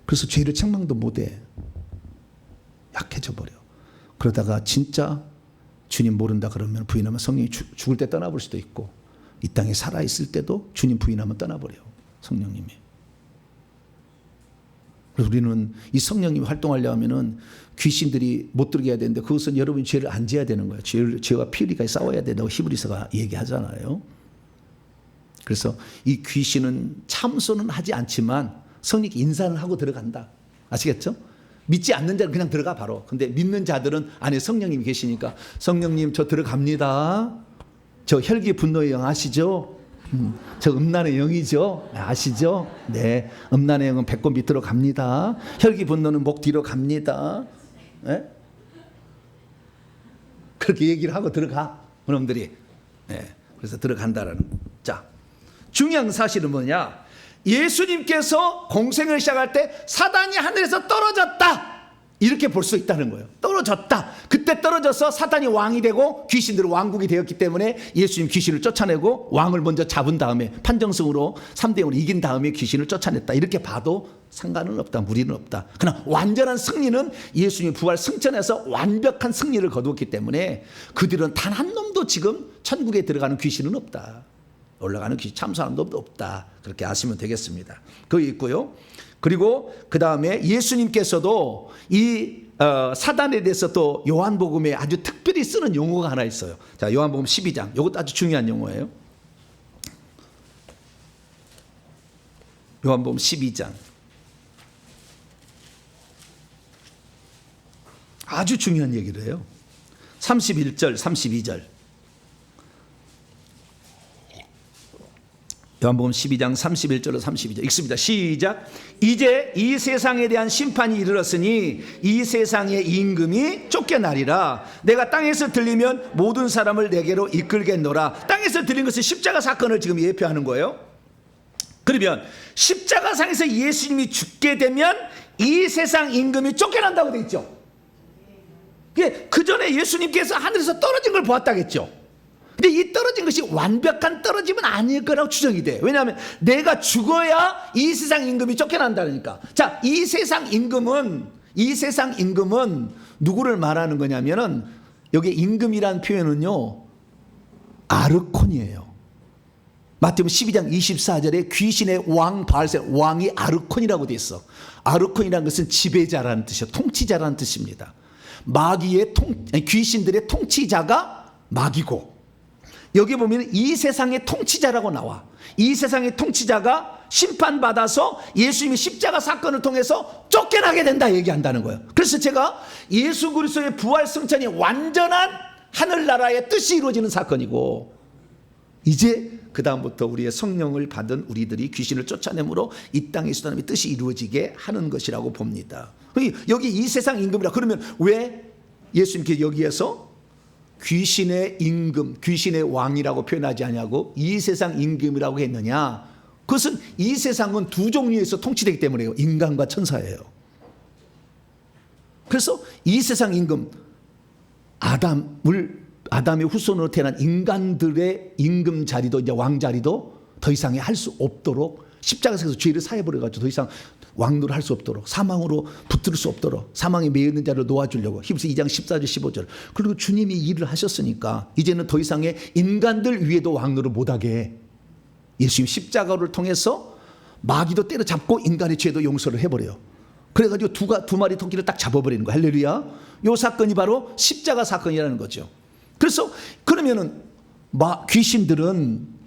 그래서 죄를 책망도 못해. 약해져 버려. 그러다가 진짜 주님 모른다 그러면 부인하면 성령이 죽을 때 떠나볼 수도 있고, 이 땅에 살아있을 때도 주님 부인하면 떠나버려 성령님이. 그래서 우리는 이 성령님이 활동하려 하면은 귀신들이 못 들게 해야 되는데 그것은 여러분이 죄를 안 지어야 되는 거예요. 죄와 피 흘리기까지 싸워야 된다고 히브리서가 얘기하잖아요. 그래서 이 귀신은 참소는 하지 않지만 성령께 인사를 하고 들어간다. 아시겠죠? 믿지 않는 자는 그냥 들어가 바로. 근데 믿는 자들은 안에 성령님이 계시니까 성령님 저 들어갑니다. 저 혈기 분노의 영 아시죠? 저 음란의 영이죠? 아시죠? 네, 음란의 영은 배꼽 밑으로 갑니다. 혈기 분노는 목 뒤로 갑니다. 네? 그렇게 얘기를 하고 들어가 그놈들이. 네, 그래서 들어간다라는. 자, 중요한 사실은 뭐냐? 예수님께서 공생을 시작할 때 사단이 하늘에서 떨어졌다 이렇게 볼 수 있다는 거예요. 떨어졌다. 그때 떨어져서 사단이 왕이 되고 귀신들은 왕국이 되었기 때문에 예수님 귀신을 쫓아내고 왕을 먼저 잡은 다음에 판정승으로 3대 0으로 이긴 다음에 귀신을 쫓아냈다. 이렇게 봐도 상관은 없다. 무리는 없다. 그러나 완전한 승리는 예수님 부활 승천해서 완벽한 승리를 거두었기 때문에 그들은 단 한 놈도 지금 천국에 들어가는 귀신은 없다. 올라가는 귀신 참수하는 놈도 없다. 그렇게 아시면 되겠습니다. 그거 있고요. 그리고 그 다음에 예수님께서도 이 사단에 대해서 또 요한복음에 아주 특별히 쓰는 용어가 하나 있어요. 자, 요한복음 12장. 이것도 아주 중요한 용어예요. 요한복음 12장. 아주 중요한 얘기를 해요. 31절, 32절. 요한복음 12장 31절로 32절 읽습니다. 시작. 이제 이 세상에 대한 심판이 이르렀으니 이 세상의 임금이 쫓겨나리라. 내가 땅에서 들리면 모든 사람을 내게로 이끌겠노라. 땅에서 들린 것은 십자가 사건을 지금 예표하는 거예요. 그러면 십자가상에서 예수님이 죽게 되면 이 세상 임금이 쫓겨난다고 되어 있죠. 그 전에 예수님께서 하늘에서 떨어진 걸 보았다겠죠. 근데 이 떨어진 것이 완벽한 떨어짐은 아닐 거라고 추정이 돼. 왜냐하면 내가 죽어야 이 세상 임금이 쫓겨난다니까. 자, 이 세상 임금은 누구를 말하는 거냐면은 여기 임금이라는 표현은요 아르콘이에요. 마태복음 12장 24절에 귀신의 왕 바알세 왕이 아르콘이라고 돼 있어. 아르콘이라는 것은 지배자라는 뜻이에요. 통치자라는 뜻입니다. 마귀의 귀신들의 통치자가 마귀고, 여기 보면 이 세상의 통치자라고 나와. 이 세상의 통치자가 심판받아서 예수님이 십자가 사건을 통해서 쫓겨나게 된다 얘기한다는 거예요. 그래서 제가 예수 그리스도의 부활 승천이 완전한 하늘나라의 뜻이 이루어지는 사건이고, 이제 그 다음부터 우리의 성령을 받은 우리들이 귀신을 쫓아내므로 이 땅에 있었던 뜻이 이루어지게 하는 것이라고 봅니다. 여기 이 세상 임금이라 그러면 왜 예수님께 여기에서 귀신의 임금, 귀신의 왕이라고 표현하지 않냐고 이 세상 임금이라고 했느냐? 그것은 이 세상은 두 종류에서 통치되기 때문에요. 인간과 천사예요. 그래서 이 세상 임금, 아담의 후손으로 태어난 인간들의 임금 자리도 이제 왕 자리도 더 이상 할 수 없도록 십자가에서 죄를 사해버려가지고 더 이상 왕노를 할 수 없도록, 사망으로 붙들 수 없도록 사망에 매여 있는 자를 놓아주려고 히브리서 2장 14절 15절. 그리고 주님이 일을 하셨으니까 이제는 더 이상의 인간들 위에도 왕노를 못하게 예수님 십자가를 통해서 마귀도 때려잡고 인간의 죄도 용서를 해버려요. 그래가지고 두 마리 토끼를 딱 잡아버리는 거예요. 할렐루야. 이 사건이 바로 십자가 사건이라는 거죠. 그래서 그러면은 귀신들은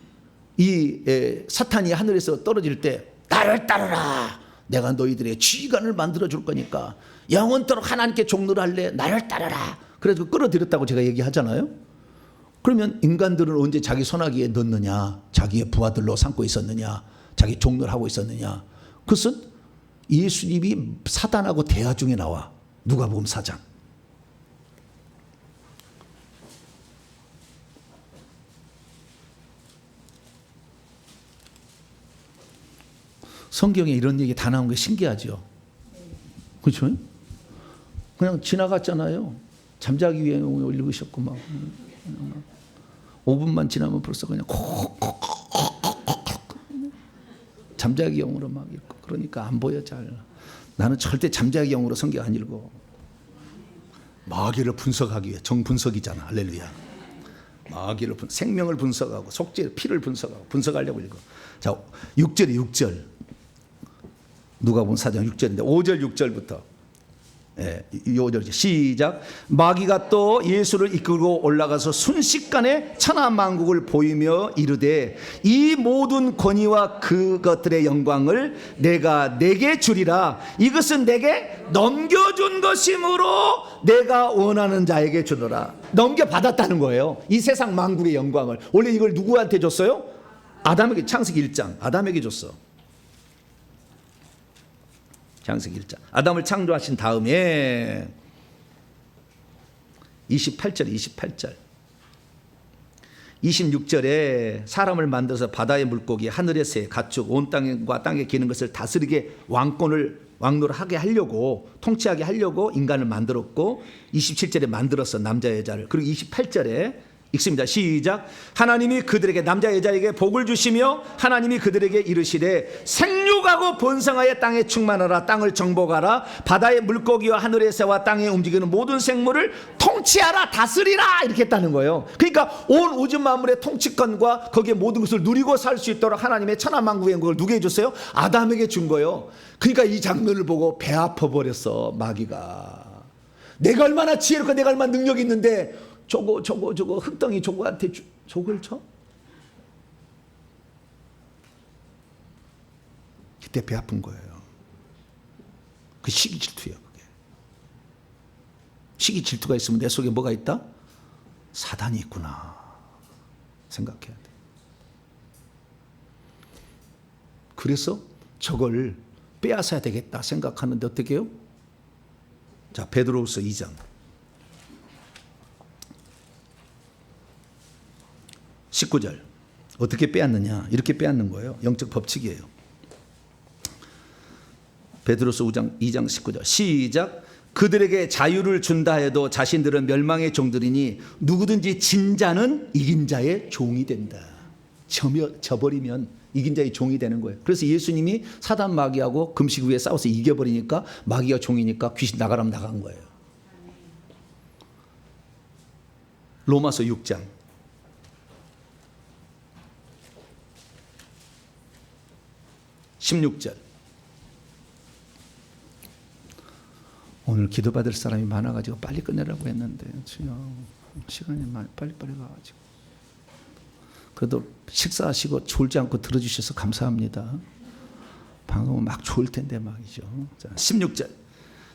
이 사탄이 하늘에서 떨어질 때 나를 따르라. 내가 너희들의 지휘관을 만들어 줄 거니까 영원토록 하나님께 종노를 할래. 나를 따르라. 그래서 끌어들였다고 제가 얘기하잖아요. 그러면 인간들은 언제 자기 손아귀에 넣느냐, 자기의 부하들로 삼고 있었느냐, 자기 종노를 하고 있었느냐. 그것은 예수님이 사단하고 대화 중에 나와. 누가복음 4장. 성경에 이런 얘기 다 나온 게 신기하죠. 그렇죠? 그냥 지나갔잖아요. 잠자기 위해 읽으셨고 막 5분만 지나면 벌써 그냥 잠자기 영으로 막 읽고. 그러니까 안 보여 잘. 나는 절대 잠자기 영으로 성경 안 읽어. 마귀를 분석하기 위해. 정분석이잖아. 할렐루야. 마귀를 생명을 분석하고 속죄 피를 분석하고 분석하려고 읽어. 자, 6절에 6절. 누가복음 4장 6절인데 5절 6절부터 예, 5절 시작. 마귀가 또 예수를 이끌고 올라가서 순식간에 천하만국을 보이며 이르되 이 모든 권위와 그것들의 영광을 내가 내게 주리라. 이것은 내게 넘겨준 것이므로 내가 원하는 자에게 주노라. 넘겨받았다는 거예요. 이 세상 만국의 영광을. 원래 이걸 누구한테 줬어요? 아담에게. 창세기 1장 아담에게 줬어. 창세기 1장 아담을 창조하신 다음에 28절 26절에 사람을 만들어서 바다의 물고기, 하늘의 새, 가축, 온 땅과 땅에 기는 것을 다스리게 왕노를 하게 하려고, 통치하게 하려고 인간을 만들었고, 27절에 만들었어 남자 여자를. 그리고 28절에 읽습니다. 시작. 하나님이 그들에게, 남자 여자에게 복을 주시며 하나님이 그들에게 이르시되 생육하고 번성하여 땅에 충만하라. 땅을 정복하라. 바다의 물고기와 하늘의 새와 땅에 움직이는 모든 생물을 통치하라. 다스리라. 이렇게 했다는 거예요. 그러니까 온 우주 만물의 통치권과 거기에 모든 것을 누리고 살 수 있도록 하나님의 천하만국의 영광을 누구에게 줬어요? 아담에게 준 거예요. 그러니까 이 장면을 보고 배 아파버렸어 마귀가. 내가 얼마나 지혜롭고 내가 얼마나 능력이 있는데 저거 흙덩이 저거한테 저걸 쳐? 그때 배 아픈 거예요. 그 시기 질투예요. 그게. 시기 질투가 있으면 내 속에 뭐가 있다? 사단이 있구나 생각해야 돼. 그래서 저걸 빼앗아야 되겠다 생각하는데 어떻게 해요? 자, 베드로후서 2장 19절 어떻게 빼앗느냐? 이렇게 빼앗는 거예요. 영적 법칙이에요. 베드로서 2장 19절 시작. 그들에게 자유를 준다 해도 자신들은 멸망의 종들이니 누구든지 진 자는 이긴 자의 종이 된다. 져버리면 이긴 자의 종이 되는 거예요. 그래서 예수님이 사단 마귀하고 금식 후에 싸워서 이겨버리니까 마귀가 종이니까 귀신 나가라면 나간 거예요. 로마서 6장 16절. 오늘 기도받을 사람이 많아가지고 빨리 끝내라고 했는데 주여 시간이 빨리빨리 가가지고 그래도 식사하시고 졸지 않고 들어주셔서 감사합니다. 방금은 막 좋을 텐데 말이죠. 자, 16절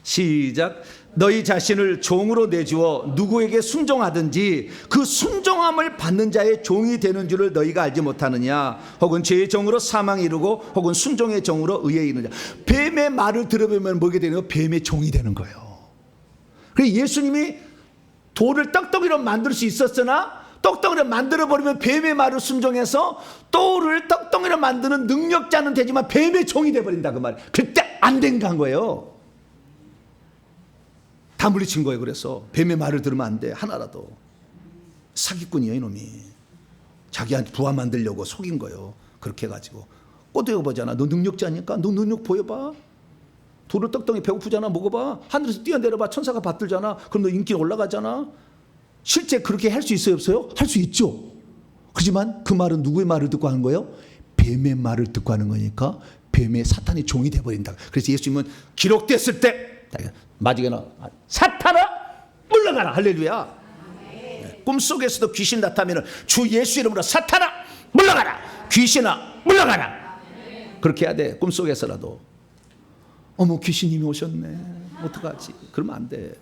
시작. 너희 자신을 종으로 내주어 누구에게 순종하든지 그 순종함을 받는 자의 종이 되는 줄을 너희가 알지 못하느냐. 혹은 죄의 종으로 사망에 이르고 혹은 순종의 종으로 의에 이르느냐. 뱀의 말을 들어보면 뭐게 되는 거예요? 뱀의 종이 되는 거예요. 그래서 예수님이 돌을 떡덩이로 만들 수 있었으나 떡덩이로 만들어버리면 뱀의 말을 순종해서 돌을 떡덩이로 만드는 능력자는 되지만 뱀의 종이 돼버린다 그 말이에요. 그때 안 된 거예요. 다 물리친 거예요. 그래서 뱀의 말을 들으면 안 돼. 하나라도. 사기꾼이에요 이놈이. 자기한테 부하 만들려고 속인 거예요. 그렇게 해가지고 꼬드겨 보잖아. 너 능력자니까 너 능력 보여봐. 돌을 떡덩이 배고프잖아. 먹어봐. 하늘에서 뛰어내려봐. 천사가 받들잖아. 그럼 너 인기 올라가잖아. 실제 그렇게 할 수 있어요 없어요? 할 수 있죠. 그렇지만 그 말은 누구의 말을 듣고 하는 거예요? 뱀의 말을 듣고 하는 거니까 뱀의 사탄의 종이 돼버린다. 그래서 예수님은 기록됐을 때 마지막에는 사탄아 물러가라. 할렐루야. 네. 꿈속에서도 귀신 나타나면 주 예수 이름으로 사탄아 물러가라. 귀신아 물러가라. 그렇게 해야 돼. 꿈속에서라도. 어머 귀신님이 오셨네. 어떡하지? 그러면 안 돼.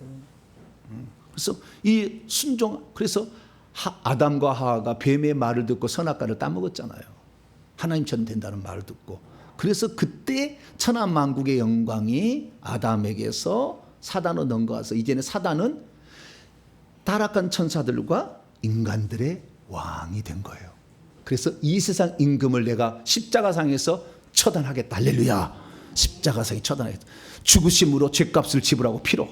그래서 이 순종. 그래서 아담과 하와가 뱀의 말을 듣고 선악과를 따먹었잖아요. 하나님처럼 된다는 말을 듣고. 그래서 그때 천하만국의 영광이 아담에게서 사단으로 넘어가서 이제는 사단은 타락한 천사들과 인간들의 왕이 된 거예요. 그래서 이 세상 임금을 내가 십자가상에서 처단하겠다. 할렐루야. 십자가상에 처단하겠다. 죽으심으로 죄값을 지불하고 피로.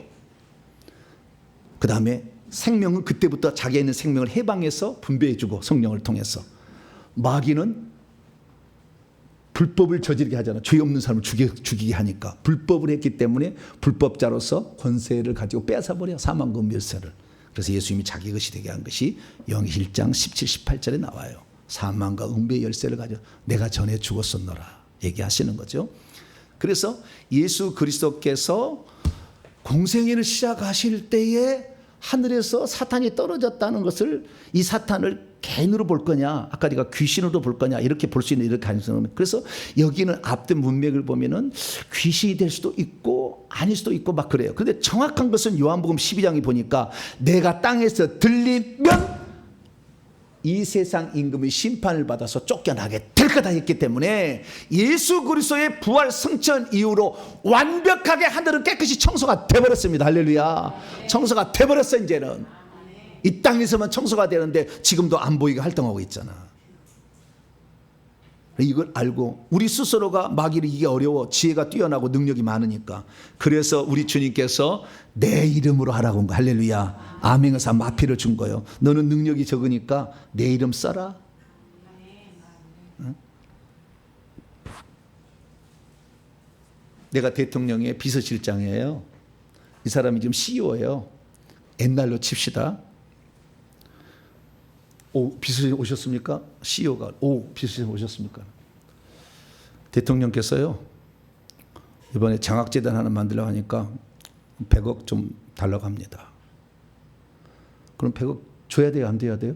그 다음에 생명은 그때부터 자기에 있는 생명을 해방해서 분배해주고 성령을 통해서. 마귀는 불법을 저지르게 하잖아. 죄 없는 사람을 죽이게 하니까. 불법을 했기 때문에 불법자로서 권세를 가지고 뺏어버려. 사망금 멸세를. 그래서 예수님이 자기 것이 되게 한 것이 요한계시록 1장 17, 18절에 나와요. 사망과 은배의 열쇠를 가지고 내가 전에 죽었었노라 얘기하시는 거죠. 그래서 예수 그리스도께서 공생애를 시작하실 때에 하늘에서 사탄이 떨어졌다는 것을, 이 사탄을 개인으로 볼 거냐, 아까 내가 귀신으로 볼 거냐, 이렇게 볼 수 있는 이런 가능성은. 그래서 여기는 앞뒤 문맥을 보면은 귀신이 될 수도 있고 아닐 수도 있고 막 그래요. 그런데 정확한 것은 요한복음 12장에 보니까 내가 땅에서 들리면 이 세상 임금의 심판을 받아서 쫓겨나게 될 거다 했기 때문에 예수 그리스도의 부활 승천 이후로 완벽하게 하늘은 깨끗이 청소가 돼버렸습니다. 할렐루야. 청소가 돼버렸어. 이제는 이 땅에서만 청소가 되는데 지금도 안 보이게 활동하고 있잖아. 이걸 알고 우리 스스로가 마귀를 이기기 어려워. 지혜가 뛰어나고 능력이 많으니까. 그래서 우리 주님께서 내 이름으로 하라고 한 거. 할렐루야. 아멘에서 마피를 준 거예요. 너는 능력이 적으니까 내 이름 써라. 응? 내가 대통령의 비서실장이에요. 이 사람이 지금 CEO예요. 옛날로 칩시다. 오, 비서실 오셨습니까? CEO가. 오, 비서실 오셨습니까? 대통령께서요, 이번에 장학재단 하나 만들려고 하니까 100억 좀 달라고 합니다. 그럼 100억 줘야 돼요? 안 돼야 돼요?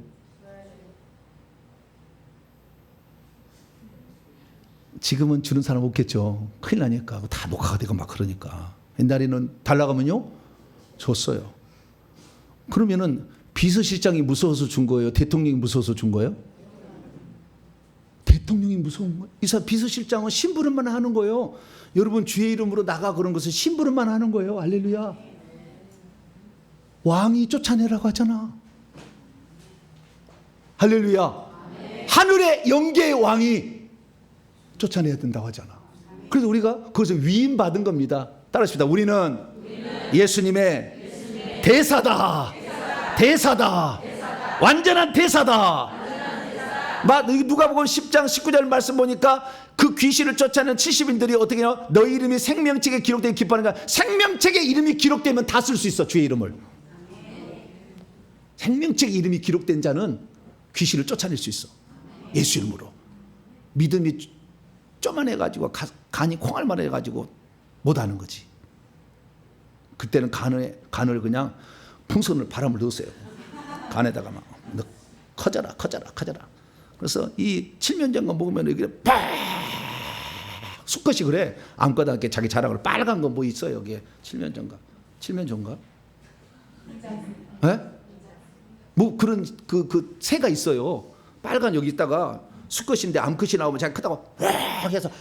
지금은 주는 사람 없겠죠. 큰일 나니까. 다 녹화가 되고 막 그러니까. 옛날에는 달라고 하면요, 줬어요. 그러면은 비서실장이 무서워서 준 거예요? 대통령이 무서워서 준 거예요? 대통령이 무서운 거예요. 이 사람 비서실장은 심부름만 하는 거예요. 여러분 주의 이름으로 나가 그런 것은 심부름만 하는 거예요. 할렐루야. 왕이 쫓아내라고 하잖아. 할렐루야. 하늘의 영계의 왕이 쫓아내야 된다고 하잖아. 그래서 우리가 거기서 위임 받은 겁니다. 따라합시다. 우리는 예수님의 대사다. 대사다. 완전한 대사다. 누가복음 10장 19절 말씀 보니까 그 귀신을 쫓아내는 70인들이 어떻게 해요? 너희 이름이 생명책에 기록되게 기뻐하는가? 생명책에 이름이 기록되면 다 쓸 수 있어. 주의 이름을. 생명책에 이름이 기록된 자는 귀신을 쫓아낼 수 있어. 예수 이름으로. 믿음이 쪼만해가지고 간이 콩알만 해가지고 못하는 거지. 그때는 간을 그냥 풍선을 바람을 넣었어요. 간에다가 막 커져라. 그래서 이 칠면정거 먹으면 이게 팍 수컷이 그래. 아무거나 이렇게 자기 자랑으로 빨간 거 뭐 있어요 여기에. 칠면정가. 예? 뭐 그런 그 새가 있어요. 빨간 여기 있다가 수컷인데 암컷이 나오면 자기 크다고 막 해서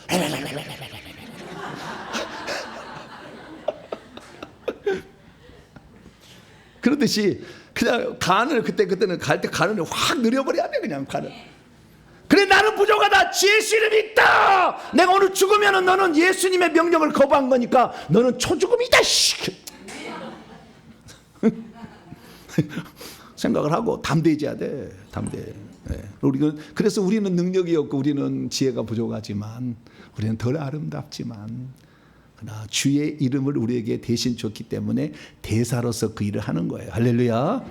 그러듯이 그냥 간을 그때는 갈 때 간을 확 늘려버려야 돼. 그냥 간을. 그래 나는 부족하다. 예수 이름이 있다. 내가 오늘 죽으면 너는 예수님의 명령을 거부한 거니까 너는 초죽음이다. 생각을 하고 담대해져야 돼. 담대. 네. 그래서 우리는 능력이 없고 우리는 지혜가 부족하지만 우리는 덜 아름답지만 그러나 주의 이름을 우리에게 대신 줬기 때문에 대사로서 그 일을 하는 거예요. 할렐루야.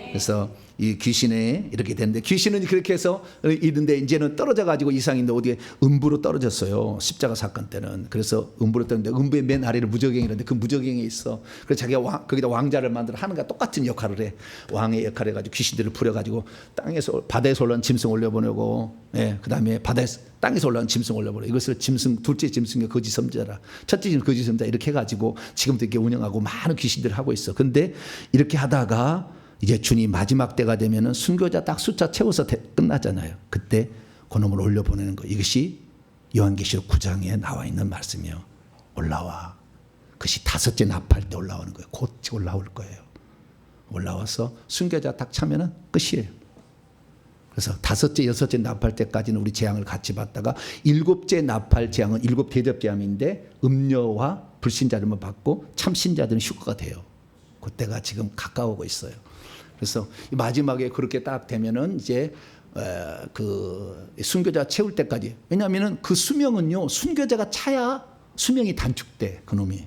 그래서 이 귀신에 이렇게 됐는데 귀신은 그렇게 해서 있는데 이제는 떨어져 가지고 이상인데 어디에 음부로 떨어졌어요. 십자가 사건 때는. 그래서 음부로 떨어졌는데 음부의 맨 아래를 무적행이라는데 그 무적행에 있어. 그래서 자기가 거기다 왕자를 만들어 하는가 똑같은 역할을 해. 왕의 역할을 해가지고 귀신들을 부려가지고 바다에서 올라온 짐승 올려보내고, 예, 그 다음에 땅에서 올라온 짐승 올려보내고 이것을 둘째 짐승의 거짓 선자라, 첫째 짐승 거짓 선자 이렇게 해가지고 지금도 이렇게 운영하고 많은 귀신들을 하고 있어. 근데 이렇게 하다가 이제 주님 마지막 때가 되면은 순교자 딱 숫자 채워서 끝나잖아요. 그때 그놈을 올려보내는 거. 이것이 요한계시록 9장에 나와 있는 말씀이요. 올라와. 그것이 다섯째 납할 때 올라오는 거예요. 곧 올라올 거예요. 올라와서 순교자 딱 차면은 끝이에요. 그래서 다섯째, 여섯째 납할 때까지는 우리 재앙을 같이 받다가 일곱째 납할 재앙은 일곱 대접 재앙인데 음녀와 불신자들만 받고 참신자들은 휴거가 돼요. 그때가 지금 가까워오고 있어요. 그래서 마지막에 그렇게 딱 되면은 이제 그 순교자 채울 때까지. 왜냐하면은 그 수명은요, 순교자가 차야 수명이 단축돼. 그놈이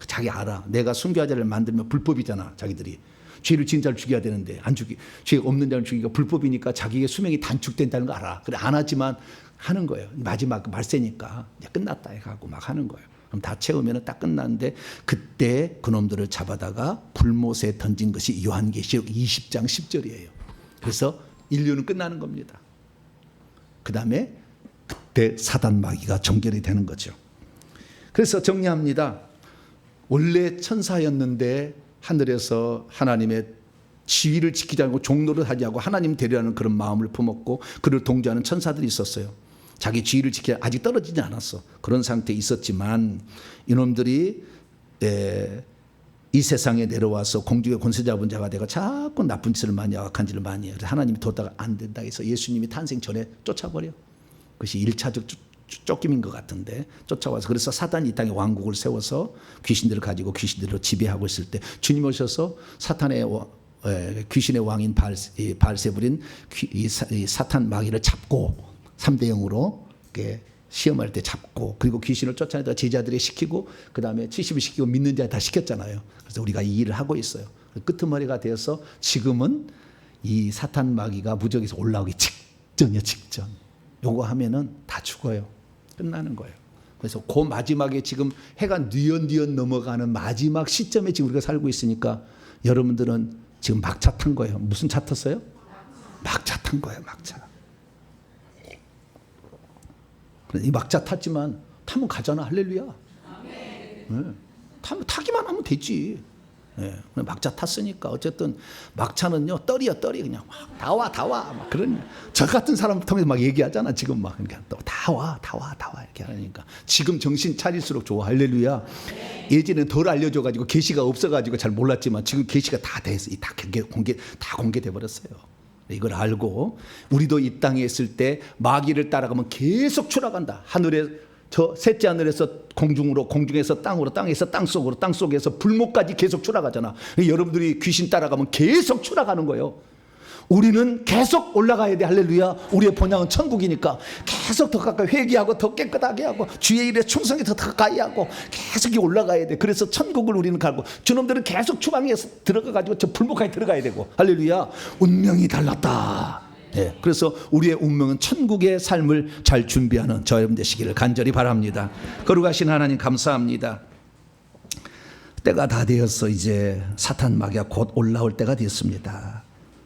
자기 알아. 내가 순교자를 만들면 불법이잖아. 자기들이 죄를 지은 자를 죽여야 되는데 안 죽이, 죄 없는 자를 죽이기가 불법이니까 자기의 수명이 단축된다는 거 알아. 그래 안 하지만 하는 거예요. 마지막 말세니까 이제 끝났다 해가고 막 하는 거예요. 그럼 다 채우면 딱 끝나는데 그때 그놈들을 잡아다가 불못에 던진 것이 요한계시록 20장 10절이에요. 그래서 인류는 끝나는 겁니다. 그 다음에 그때 사단 마귀가 정결이 되는 거죠. 그래서 정리합니다. 원래 천사였는데 하늘에서 하나님의 지위를 지키지 않고 종노를 하지 않고 하나님 되려는 그런 마음을 품었고 그를 동조하는 천사들이 있었어요. 자기 지위를 지키지 아직 떨어지지 않았어. 그런 상태에 있었지만 이놈들이 이 세상에 내려와서 공중의 권세 잡은 자가 되고 자꾸 나쁜 짓을 많이 하고 악한 짓을 많이 해요. 그래서 하나님이 뒀다가 안 된다 해서 예수님이 탄생 전에 쫓아버려. 그것이 1차적 쫓김인 것 같은데 쫓아와서 그래서 사단이 이 땅에 왕국을 세워서 귀신들을 가지고 귀신들로 지배하고 있을 때 주님 오셔서 사탄의 귀신의 왕인 바알세불인 이 사탄 마귀를 잡고 3대 0으로 시험할 때 잡고 그리고 귀신을 쫓아내다가 제자들이 시키고 그 다음에 70을 시키고 믿는 자에 다 시켰잖아요. 그래서 우리가 이 일을 하고 있어요. 끄트머리가 되어서 지금은 이 사탄 마귀가 무적에서 올라오기 직전이야 직전. 요거 하면은 다 죽어요. 끝나는 거예요. 그래서 그 마지막에 지금 해가 뉘엿뉘엿 넘어가는 마지막 시점에 지금 우리가 살고 있으니까 여러분들은 지금 막차 탄 거예요. 무슨 차 탔어요? 막차 탄 거예요. 막차. 이 막차 탔지만 타면 가잖아. 할렐루야. 네. 타기만 하면 되지. 네. 막차 탔으니까 어쨌든 막차는요 떨이야 떨이 그냥 다 와 막 그런 저 같은 사람 통해서 막 얘기하잖아 지금 막 그러니까 또 다 와 이렇게 하니까 지금 정신 차릴수록 좋아. 할렐루야. 예전에 덜 알려줘가지고 계시가 없어가지고 잘 몰랐지만 지금 계시가 다 돼서 다 공개돼 버렸어요. 이걸 알고 우리도 이 땅에 있을 때 마귀를 따라가면 계속 추락한다. 하늘에 저 셋째 하늘에서 공중으로 공중에서 땅으로 땅에서 땅속으로 땅속에서 불못까지 계속 추락하잖아. 여러분들이 귀신 따라가면 계속 추락하는 거예요. 우리는 계속 올라가야 돼. 할렐루야. 우리의 본향은 천국이니까 계속 더 가까이 회개하고 더 깨끗하게 하고 주의 일에 충성히 더 가까이 하고 계속 올라가야 돼. 그래서 천국을 우리는 가고 저놈들은 계속 추방해서 들어가가지고 저 불목까지 들어가야 되고. 할렐루야. 운명이 달랐다. 네. 그래서 우리의 운명은 천국의 삶을 잘 준비하는 저 여러분 되시기를 간절히 바랍니다. 거룩하신 하나님 감사합니다. 때가 다 되었어. 이제 사탄 마귀가 곧 올라올 때가 됐습니다.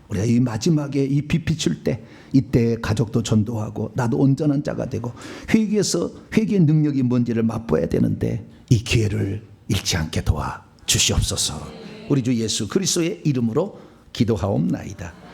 우리가 이 마지막에 이 빛 비출 때 이때 가족도 전도하고 나도 온전한 자가 되고 회개의 능력이 뭔지를 맛보아야 되는데 이 기회를 잃지 않게 도와 주시옵소서. 우리 주 예수 그리스도의 이름으로 기도하옵나이다.